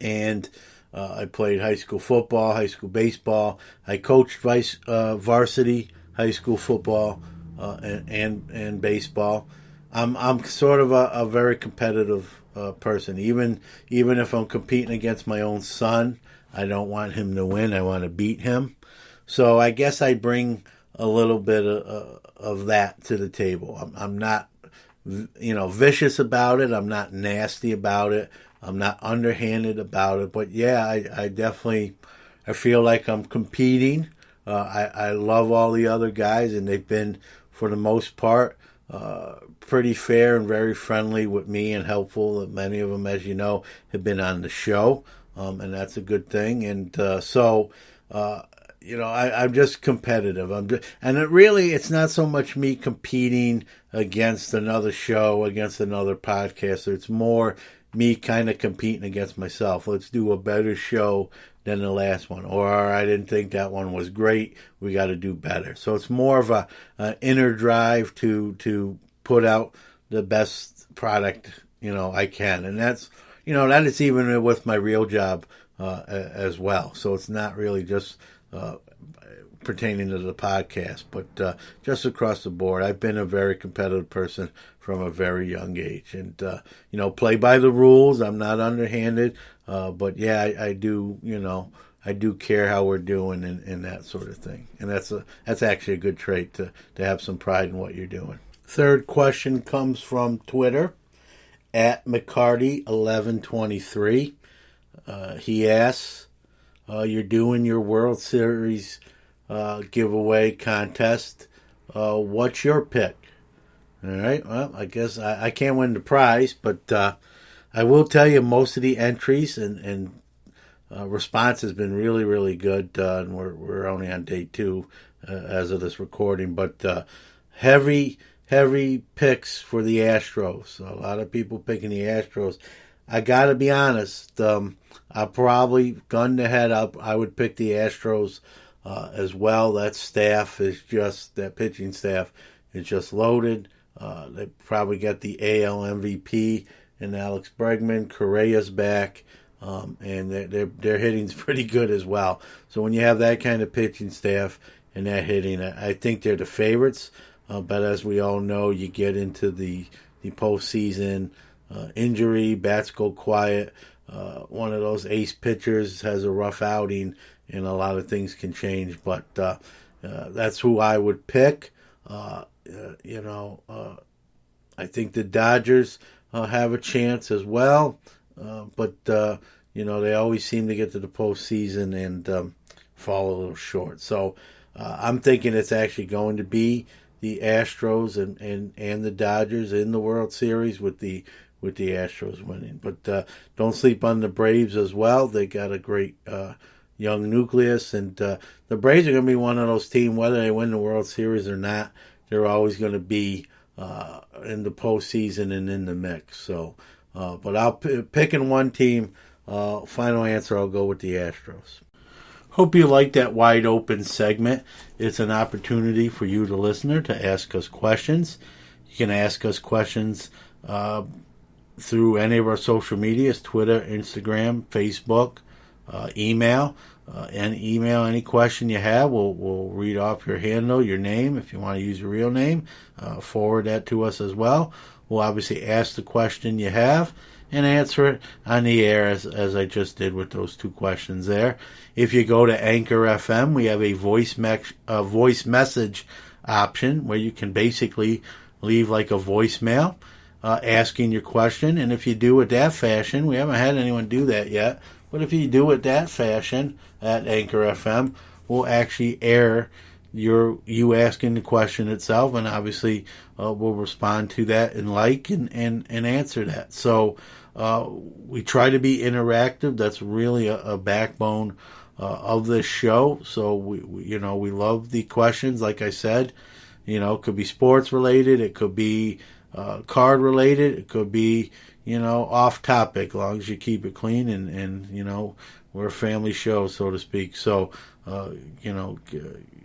C: And I played high school football, high school baseball. I coached varsity high school football and baseball. I'm sort of a very competitive person. Even if I'm competing against my own son, I don't want him to win. I want to beat him. So I guess I bring a little bit of that to the table. I'm not, vicious about it. I'm not nasty about it. I'm not underhanded about it. But yeah, I definitely, I feel like I'm competing. I love all the other guys, and they've been, for the most part, pretty fair and very friendly with me and helpful. Many of them, as you know, have been on the show, and that's a good thing. And I'm just competitive. It's not so much me competing against another show, against another podcaster. It's more me kind of competing against myself. Let's do a better show than the last one. Or I didn't think that one was great. We got to do better. So it's more of an inner drive to put out the best product, I can. And that's, that is even with my real job as well. So it's not really just pertaining to the podcast, but just across the board. I've been a very competitive person from a very young age, and play by the rules. I'm not underhanded, but yeah, I do. I do care how we're doing and that sort of thing, and that's actually a good trait to have some pride in what you're doing. Third question comes from Twitter at McCarty1123. He asks, you're doing your World Series giveaway contest. What's your pick? All right, well, I guess I can't win the prize, but I will tell you most of the entries and response has been really, really good, and we're only on day 2 as of this recording, but heavy picks for the Astros. A lot of people picking the Astros. I got to be honest, I'll probably, gun to head up, I would pick the Astros as well. That pitching staff is just loaded. They probably got the AL MVP in Alex Bregman. Correa's back, and their hitting's pretty good as well. So when you have that kind of pitching staff and that hitting, I think they're the favorites. But as we all know, you get into the postseason, injury, bats go quiet. One of those ace pitchers has a rough outing, and a lot of things can change. But that's who I would pick. I think the Dodgers have a chance as well, but they always seem to get to the postseason and fall a little short. So I'm thinking it's actually going to be the Astros and the Dodgers in the World Series with the Astros winning. But don't sleep on the Braves as well. They got a great young nucleus, and the Braves are going to be one of those teams, whether they win the World Series or not, they're always going to be in the postseason and in the mix. So, but I'll picking one team. Final answer, I'll go with the Astros. Hope you like that wide open segment. It's an opportunity for you, the listener, to ask us questions. You can ask us questions through any of our social medias, Twitter, Instagram, Facebook, email. And email any question you have. We'll read off your handle, your name. If you want to use your real name, forward that to us as well. We'll obviously ask the question you have and answer it on the air as I just did with those two questions there. If you go to Anchor FM, we have a voice message option where you can basically leave like a voicemail asking your question. And if you do it that fashion, we haven't had anyone do that yet, but if you do it that fashion at Anchor FM, we'll actually air you asking the question itself, and obviously we'll respond to that and answer that. So we try to be interactive. That's really a backbone of this show. So we love the questions. Like I said, it could be sports related, it could be card related, it could be off topic, as long as you keep it clean and we're a family show, so to speak. So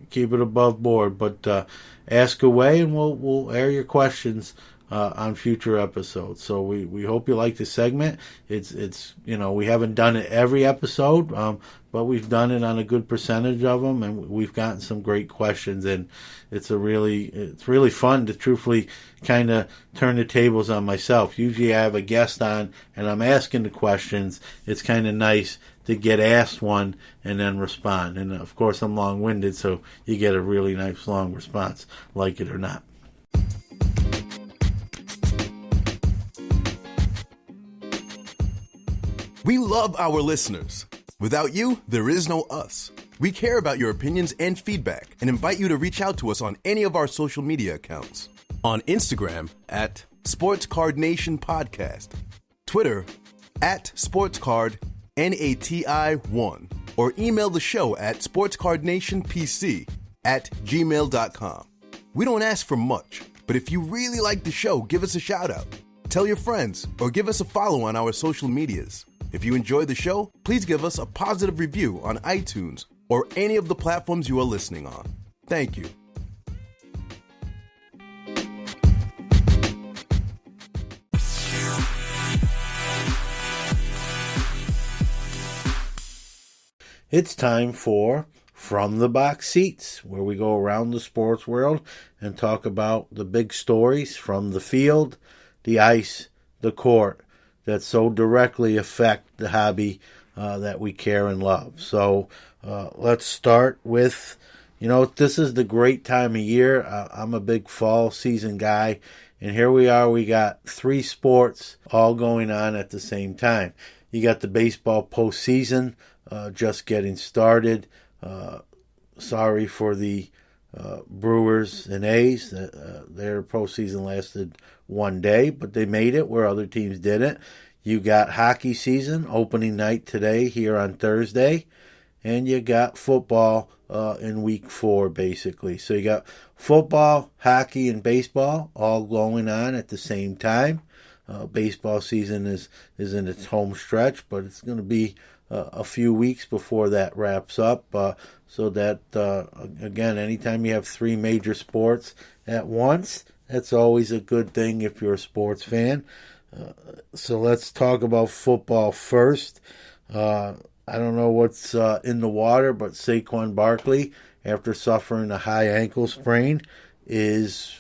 C: keep it above board, but ask away and we'll air your questions on future episodes. So we hope you like the segment. It's we haven't done it every episode, but we've done it on a good percentage of them, and we've gotten some great questions, and it's really fun to truthfully kind of turn the tables on myself. Usually I have a guest on and I'm asking the questions. It's kind of nice to get asked one and then respond. And of course I'm long-winded, so you get a really nice long response, like it or not.
H: We love our listeners. Without you, there is no us. We care about your opinions and feedback and invite you to reach out to us on any of our social media accounts. On Instagram at Sports Card Nation Podcast, Twitter at SportsCardNati1, or email the show at sportscardnationpc@gmail.com. We don't ask for much, but if you really like the show, give us a shout out. Tell your friends or give us a follow on our social medias. If you enjoy the show, please give us a positive review on iTunes or any of the platforms you are listening on. Thank you.
C: It's time for From the Box Seats, where we go around the sports world and talk about the big stories from the field, the ice, the court, that so directly affect the hobby that we care and love. So let's start with, this is the great time of year. I'm a big fall season guy, and here we are. We got 3 sports all going on at the same time. You got the baseball postseason just getting started. Sorry for the Brewers and A's. Their postseason lasted one day, but they made it where other teams didn't. You got hockey season opening night today here on Thursday, and you got football in week 4 basically. So you got football, hockey, and baseball all going on at the same time. Baseball season is in its home stretch, but it's going to be a few weeks before that wraps up. So that, again, anytime you have 3 major sports at once, that's always a good thing if you're a sports fan. So let's talk about football first. I don't know what's in the water, but Saquon Barkley, after suffering a high ankle sprain, is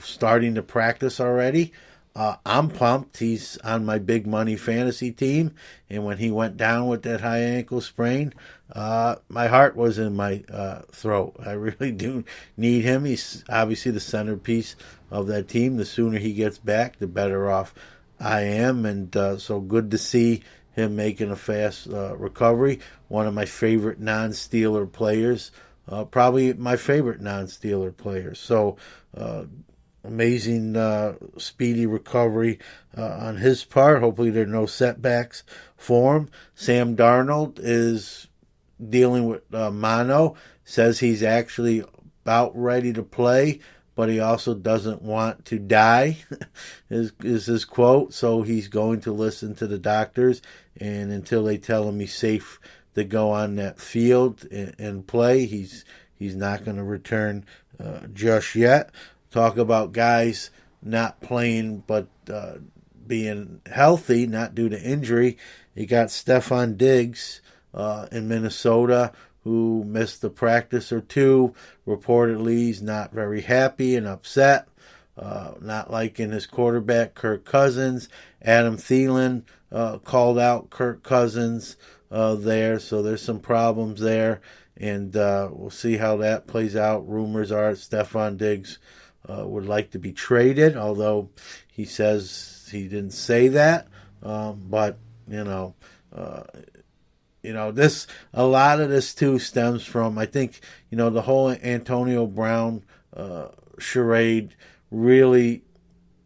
C: starting to practice already. I'm pumped. He's on my big money fantasy team, and when he went down with that high ankle sprain, my heart was in my throat. I really do need him. He's obviously the centerpiece of that team. The sooner he gets back, the better off I am, and so good to see him making a fast recovery. One of my favorite non-Steeler players, probably my favorite non-Steeler player. So amazing speedy recovery on his part. Hopefully there are no setbacks for him. Sam Darnold is dealing with mono. Says he's actually about ready to play, but he also doesn't want to die, is his quote. So he's going to listen to the doctors, and until they tell him he's safe to go on that field and play, he's not going to return just yet. Talk about guys not playing but being healthy, not due to injury. You got Stephon Diggs in Minnesota, who missed a practice or two. Reportedly, he's not very happy and upset. Not liking his quarterback, Kirk Cousins. Adam Thielen called out Kirk Cousins there, so there's some problems there. And we'll see how that plays out. Rumors are Stephon Diggs would like to be traded, although he says he didn't say that. But this, a lot of this too stems from, I think, the whole Antonio Brown charade really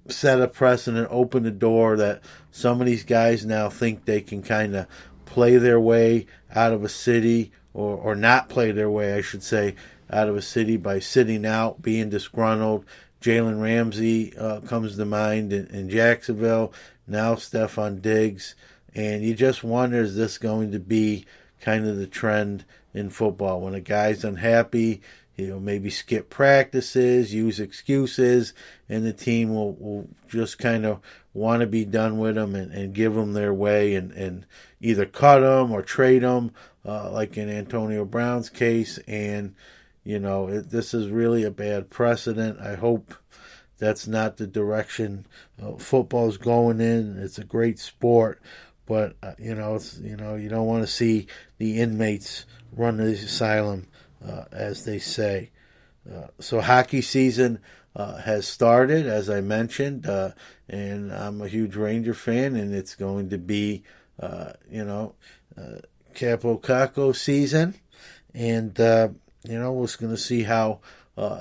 C: set a precedent, opened the door that some of these guys now think they can kind of play their way out of a city, or not play their way, I should say, out of a city by sitting out, being disgruntled. Jalen Ramsey comes to mind in Jacksonville. Now Stephon Diggs. And you just wonder, is this going to be kind of the trend in football? When a guy's unhappy, maybe skip practices, use excuses, and the team will just kind of want to be done with them and give them their way and either cut them or trade them, like in Antonio Brown's case. And this is really a bad precedent. I hope that's not the direction football's going in. It's a great sport, but you don't want to see the inmates run the asylum, as they say. So hockey season has started, as I mentioned, and I'm a huge Ranger fan, and it's going to be, Capo Caco season, and we're going to see how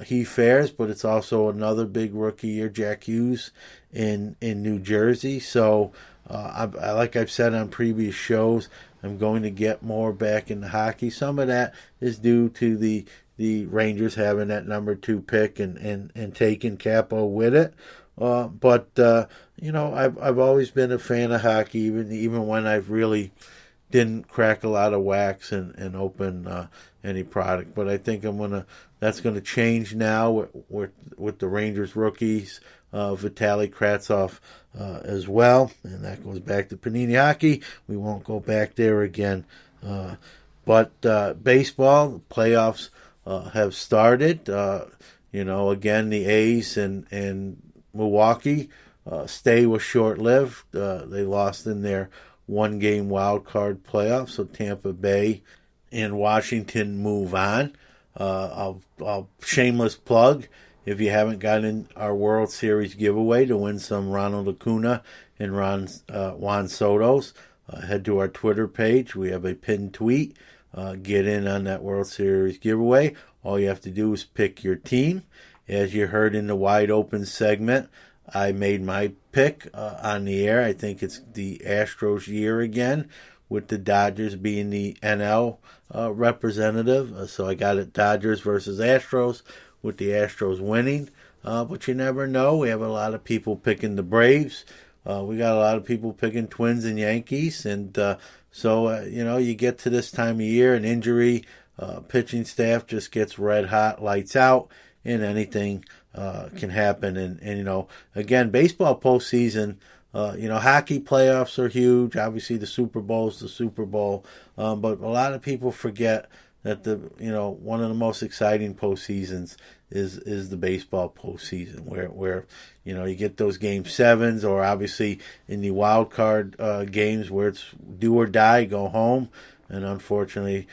C: he fares, but it's also another big rookie year, Jack Hughes in New Jersey. So like I've said on previous shows, I'm going to get more back into hockey. Some of that is due to the Rangers having that number 2 pick and taking Capo with it. But I've always been a fan of hockey, even when I've really didn't crack a lot of wax and open any product. But I think that's gonna change now with the Rangers rookies, Vitaly Kravtsov as well, and that goes back to Panini hockey. We won't go back there again. But baseball playoffs have started. Again, the A's and Milwaukee stay was short-lived. They lost in their one-game wild card playoff, so Tampa Bay and Washington move on. I'll shameless plug, if you haven't gotten our World Series giveaway to win some Ronald Acuna and Juan Soto's, head to our Twitter page. We have a pinned tweet. Get in on that World Series giveaway. All you have to do is pick your team. As you heard in the Wide Open segment, I made my pick on the air. I think it's the Astros year again, with the Dodgers being the NL representative. So I got it Dodgers versus Astros, with the Astros winning. But you never know. We have a lot of people picking the Braves. We got a lot of people picking Twins and Yankees. And so you get to this time of year, an injury, pitching staff just gets red hot, lights out, and anything can happen. And again, baseball postseason, hockey playoffs are huge. Obviously, the Super Bowl is the Super Bowl. But a lot of people forget that one of the most exciting postseasons is the baseball postseason, where you get those game sevens, or obviously in the wild card games where it's do or die, go home. And unfortunately,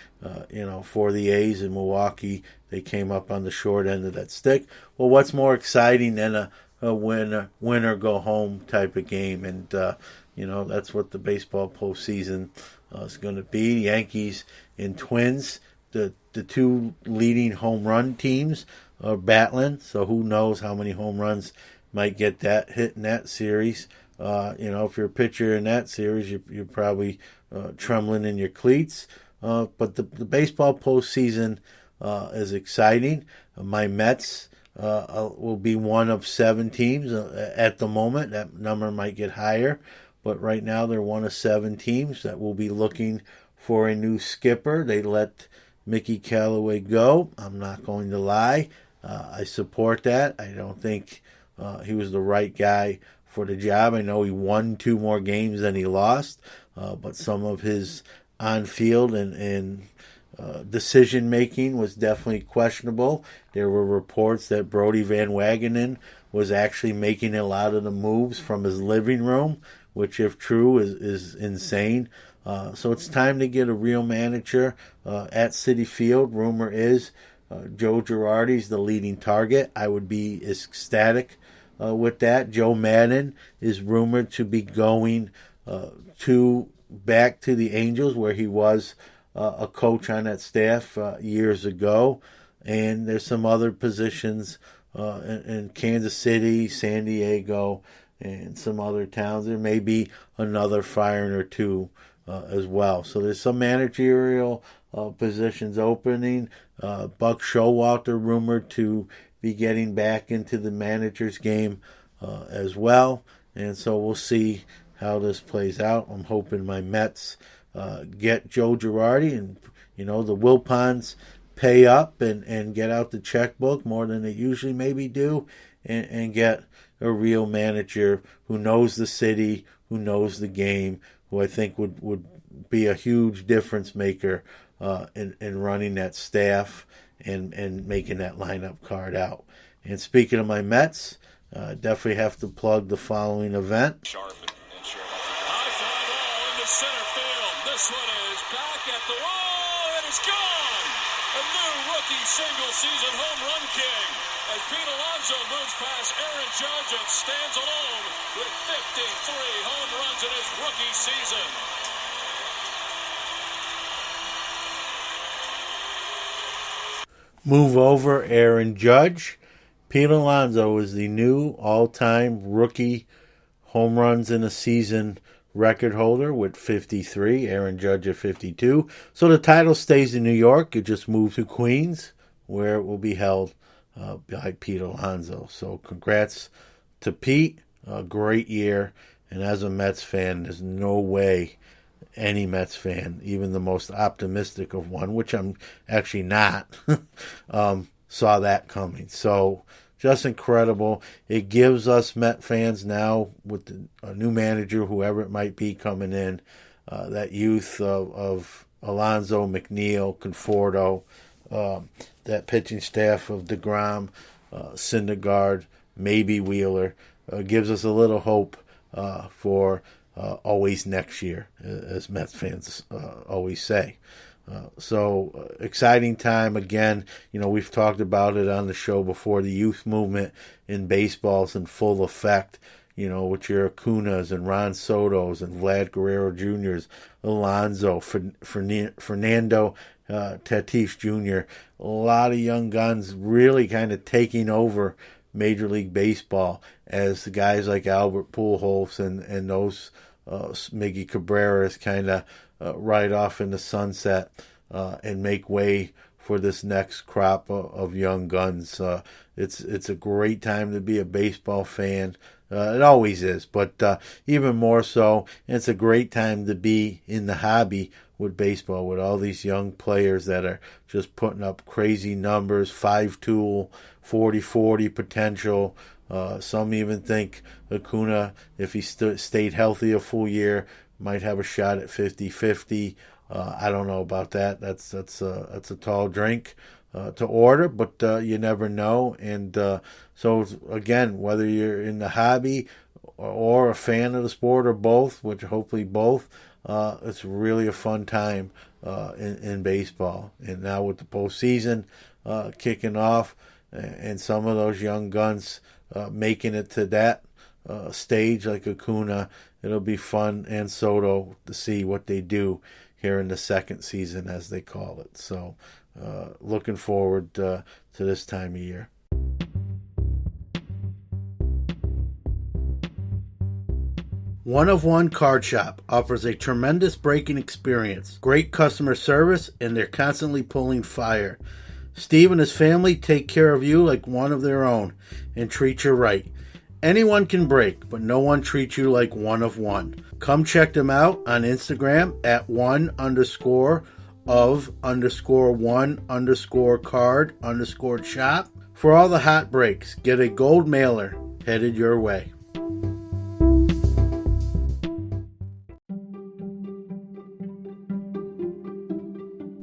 C: for the A's in Milwaukee, they came up on the short end of that stick. Well, what's more exciting than a win or go home type of game? And that's what the baseball postseason is going to be. Yankees and Twins, the two leading home run teams, are battling. So who knows how many home runs might get that hit in that series. If you're a pitcher in that series, you're probably trembling in your cleats. But the baseball postseason is exciting. My Mets will be one of 7 teams at the moment. That number might get higher, but right now they're one of 7 teams that will be looking for a new skipper. They let Mickey Callaway go. I'm not going to lie. I support that. I don't think he was the right guy for the job. I know he won 2 more games than he lost, but some of his on-field and decision-making was definitely questionable. There were reports that Brodie Van Wagenen was actually making a lot of the moves from his living room, which, if true, is insane. So it's time to get a real manager at Citi Field. Rumor is Joe Girardi's the leading target. I would be ecstatic with that. Joe Madden is rumored to be going back to the Angels, where he was a coach on that staff years ago. And there's some other positions in Kansas City, San Diego, and some other towns. There may be another firing or 2 as well. So there's some managerial positions opening. Buck Showalter rumored to be getting back into the manager's game as well. And so we'll see how this plays out. I'm hoping my Mets get Joe Girardi, and the Wilpons pay up and get out the checkbook more than they usually maybe do, and get a real manager who knows the city, who knows the game, who I think would be a huge difference maker in running that staff and making that lineup card out. And speaking of my Mets, definitely have to plug the following event.
I: Sharp and sure. High fly ball into center field. This one is back at the wall. It is gone. A new rookie single-season home run king as Pete Alonso moves past Aaron Judge and stands alone with 53 home runs in his rookie season.
C: Move over Aaron Judge. Pete Alonso is the new all-time rookie home runs in a season record holder with 53. Aaron Judge at 52. So the title stays in New York. It just moved to Queens, where it will be held by Pete Alonso. So congrats to Pete. A great year. And as a Mets fan, there's no way any Mets fan, even the most optimistic of one, which I'm actually not, saw that coming. So just incredible. It gives us Met fans now, with a new manager, whoever it might be coming in, that youth of Alonso, McNeil, Conforto, that pitching staff of DeGrom, Syndergaard, maybe Wheeler, gives us a little hope for always next year, as Mets fans always say. So exciting time again. We've talked about it on the show before. The youth movement in baseball is in full effect. With your Acunas and Ron Sotos and Vlad Guerrero Jr.'s, Alonso, Fernando Tatis Jr. A lot of young guns really kind of taking over Major League Baseball as the guys like Albert Pujols and those Miggy Cabreras kind of ride off in the sunset and make way for this next crop of young guns. It's a great time to be a baseball fan. It always is, but even more so. And it's a great time to be in the hobby with baseball, with all these young players that are just putting up crazy numbers, 5-tool, 40-40 potential. Some even think Acuna, if he stayed healthy a full year, might have a shot at 50-50. I don't know about that. That's a tall drink. to order, but you never know. And so again, whether you're in the hobby or a fan of the sport or both, which hopefully both, it's really a fun time in baseball. And now with the postseason kicking off, and some of those young guns making it to that stage like Acuna, it'll be fun, and Soto, to see what they do here in the second season, as they call it. So looking forward to this time of year. One of One Card Shop offers a tremendous breaking experience, great customer service, and they're constantly pulling fire. Steve and his family take care of you like one of their own and treat you right. Anyone can break, but no one treats you like One of One. Come check them out on Instagram at one_of_one_card_shop. For all the hot breaks, get a gold mailer headed your way.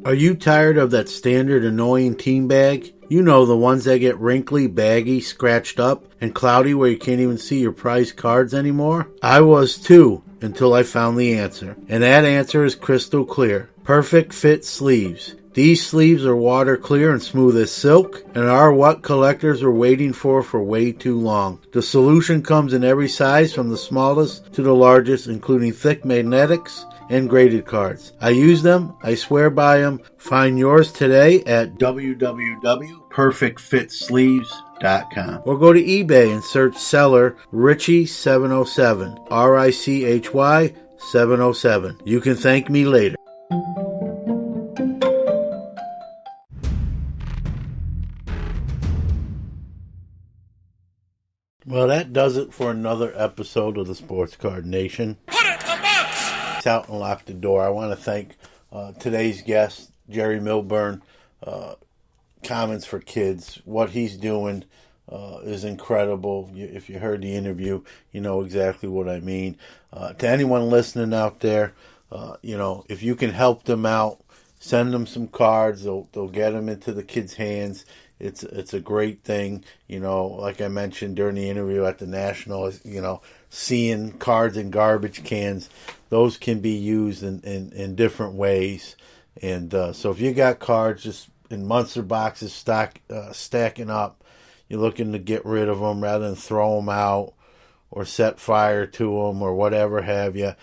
C: Are you tired of that standard annoying team bag? You know, the ones that get wrinkly, baggy, scratched up, and cloudy where you can't even see your prized cards anymore? I was too, until I found the answer. And that answer is crystal clear. Perfect Fit Sleeves. These sleeves are water clear and smooth as silk, and are what collectors are waiting for way too long. The solution comes in every size, from the smallest to the largest, including thick magnetics and graded cards. I use them. I swear by them. Find yours today at www.perfectfitsleeves.com, or go to eBay and search seller Richie707, RICHY 707. You can thank me later. Well, that does it for another episode of the Sports Card Nation.
I: Put it in the box!
C: Out and lock the door. I want to thank today's guest, Jerry Millburn, Commons4Kids. What he's doing is incredible. If you heard the interview, you know exactly what I mean. To anyone listening out there, if you can help them out, send them some cards. They'll get them into the kids' hands. It's a great thing, like I mentioned during the interview at the National, seeing cards in garbage cans, those can be used in different ways. And so if you got cards just in monster boxes stacking up, you're looking to get rid of them rather than throw them out or set fire to them or whatever have you,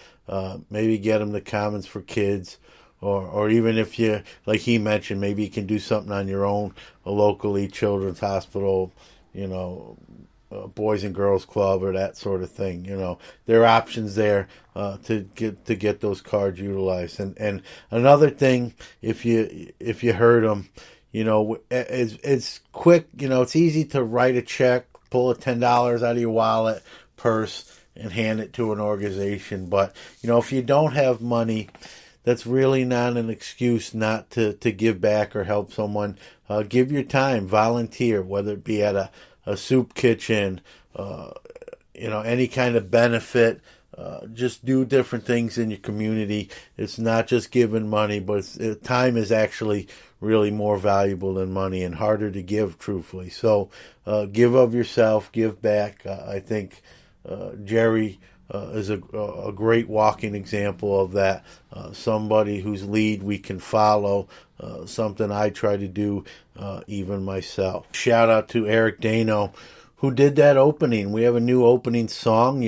C: maybe get them to Commons4Kids. Or even if you, like he mentioned, maybe you can do something on your own, locally, Children's Hospital, Boys and Girls Club or that sort of thing. There are options there to get those cards utilized. And another thing, if you heard them, it's quick. It's easy to write a check, pull $10 out of your wallet, purse, and hand it to an organization. But if you don't have money, that's really not an excuse not to give back or help someone. Give your time, volunteer, whether it be at a soup kitchen, any kind of benefit. Just do different things in your community. It's not just giving money, but time is actually really more valuable than money and harder to give, truthfully. So give of yourself, give back. I think Jerry is a great walking example of that. Somebody whose lead we can follow, something I try to do even myself. Shout out to Eric Dano, who did that opening. We have a new opening song.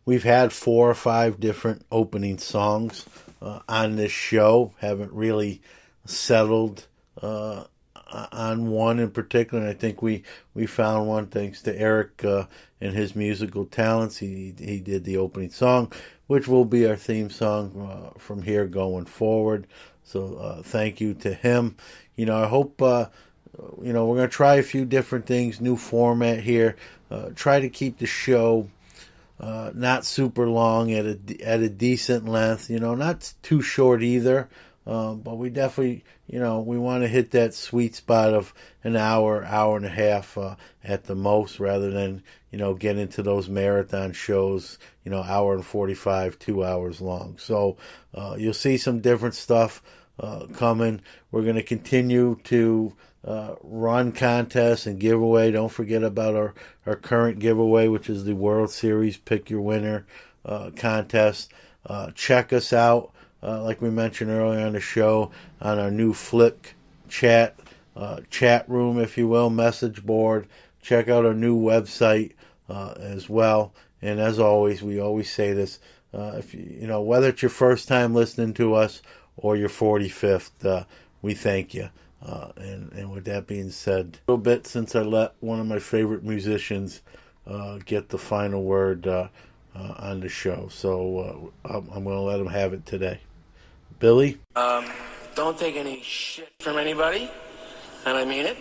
C: We've had 4 or 5 different opening songs on this show. Haven't really settled on one in particular, and I think we found one thanks to Eric and his musical talents. He did the opening song, which will be our theme song from here going forward. So thank you to him. I hope we're going to try a few different things, new format here. Try to keep the show not super long, at a decent length. Not too short either. But we definitely, we want to hit that sweet spot of an hour and a half at the most, rather than, get into those marathon shows, hour and 45, 2 hours long. So you'll see some different stuff coming. We're going to continue to run contests and giveaway. Don't forget about our current giveaway, which is the World Series Pick Your Winner contest. Check us out, like we mentioned earlier on the show, on our new Flick chat room, if you will, message board. Check out our new website as well. And as always, we always say this, if you know, whether it's your first time listening to us or your 45th, we thank you. And with that being said, a little bit since I let one of my favorite musicians get the final word on the show. So I'm going to let him have it today. Billy?
G: Don't take any shit from anybody, and I mean it.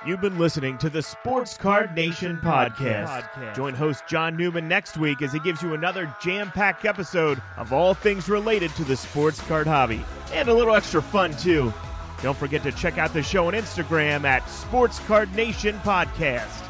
B: You've been listening to the Sports Card Nation podcast. Join host John Newman next week as he gives you another jam-packed episode of all things related to the sports card hobby. And a little extra fun, too. Don't forget to check out the show on Instagram at Sports Card Nation Podcast.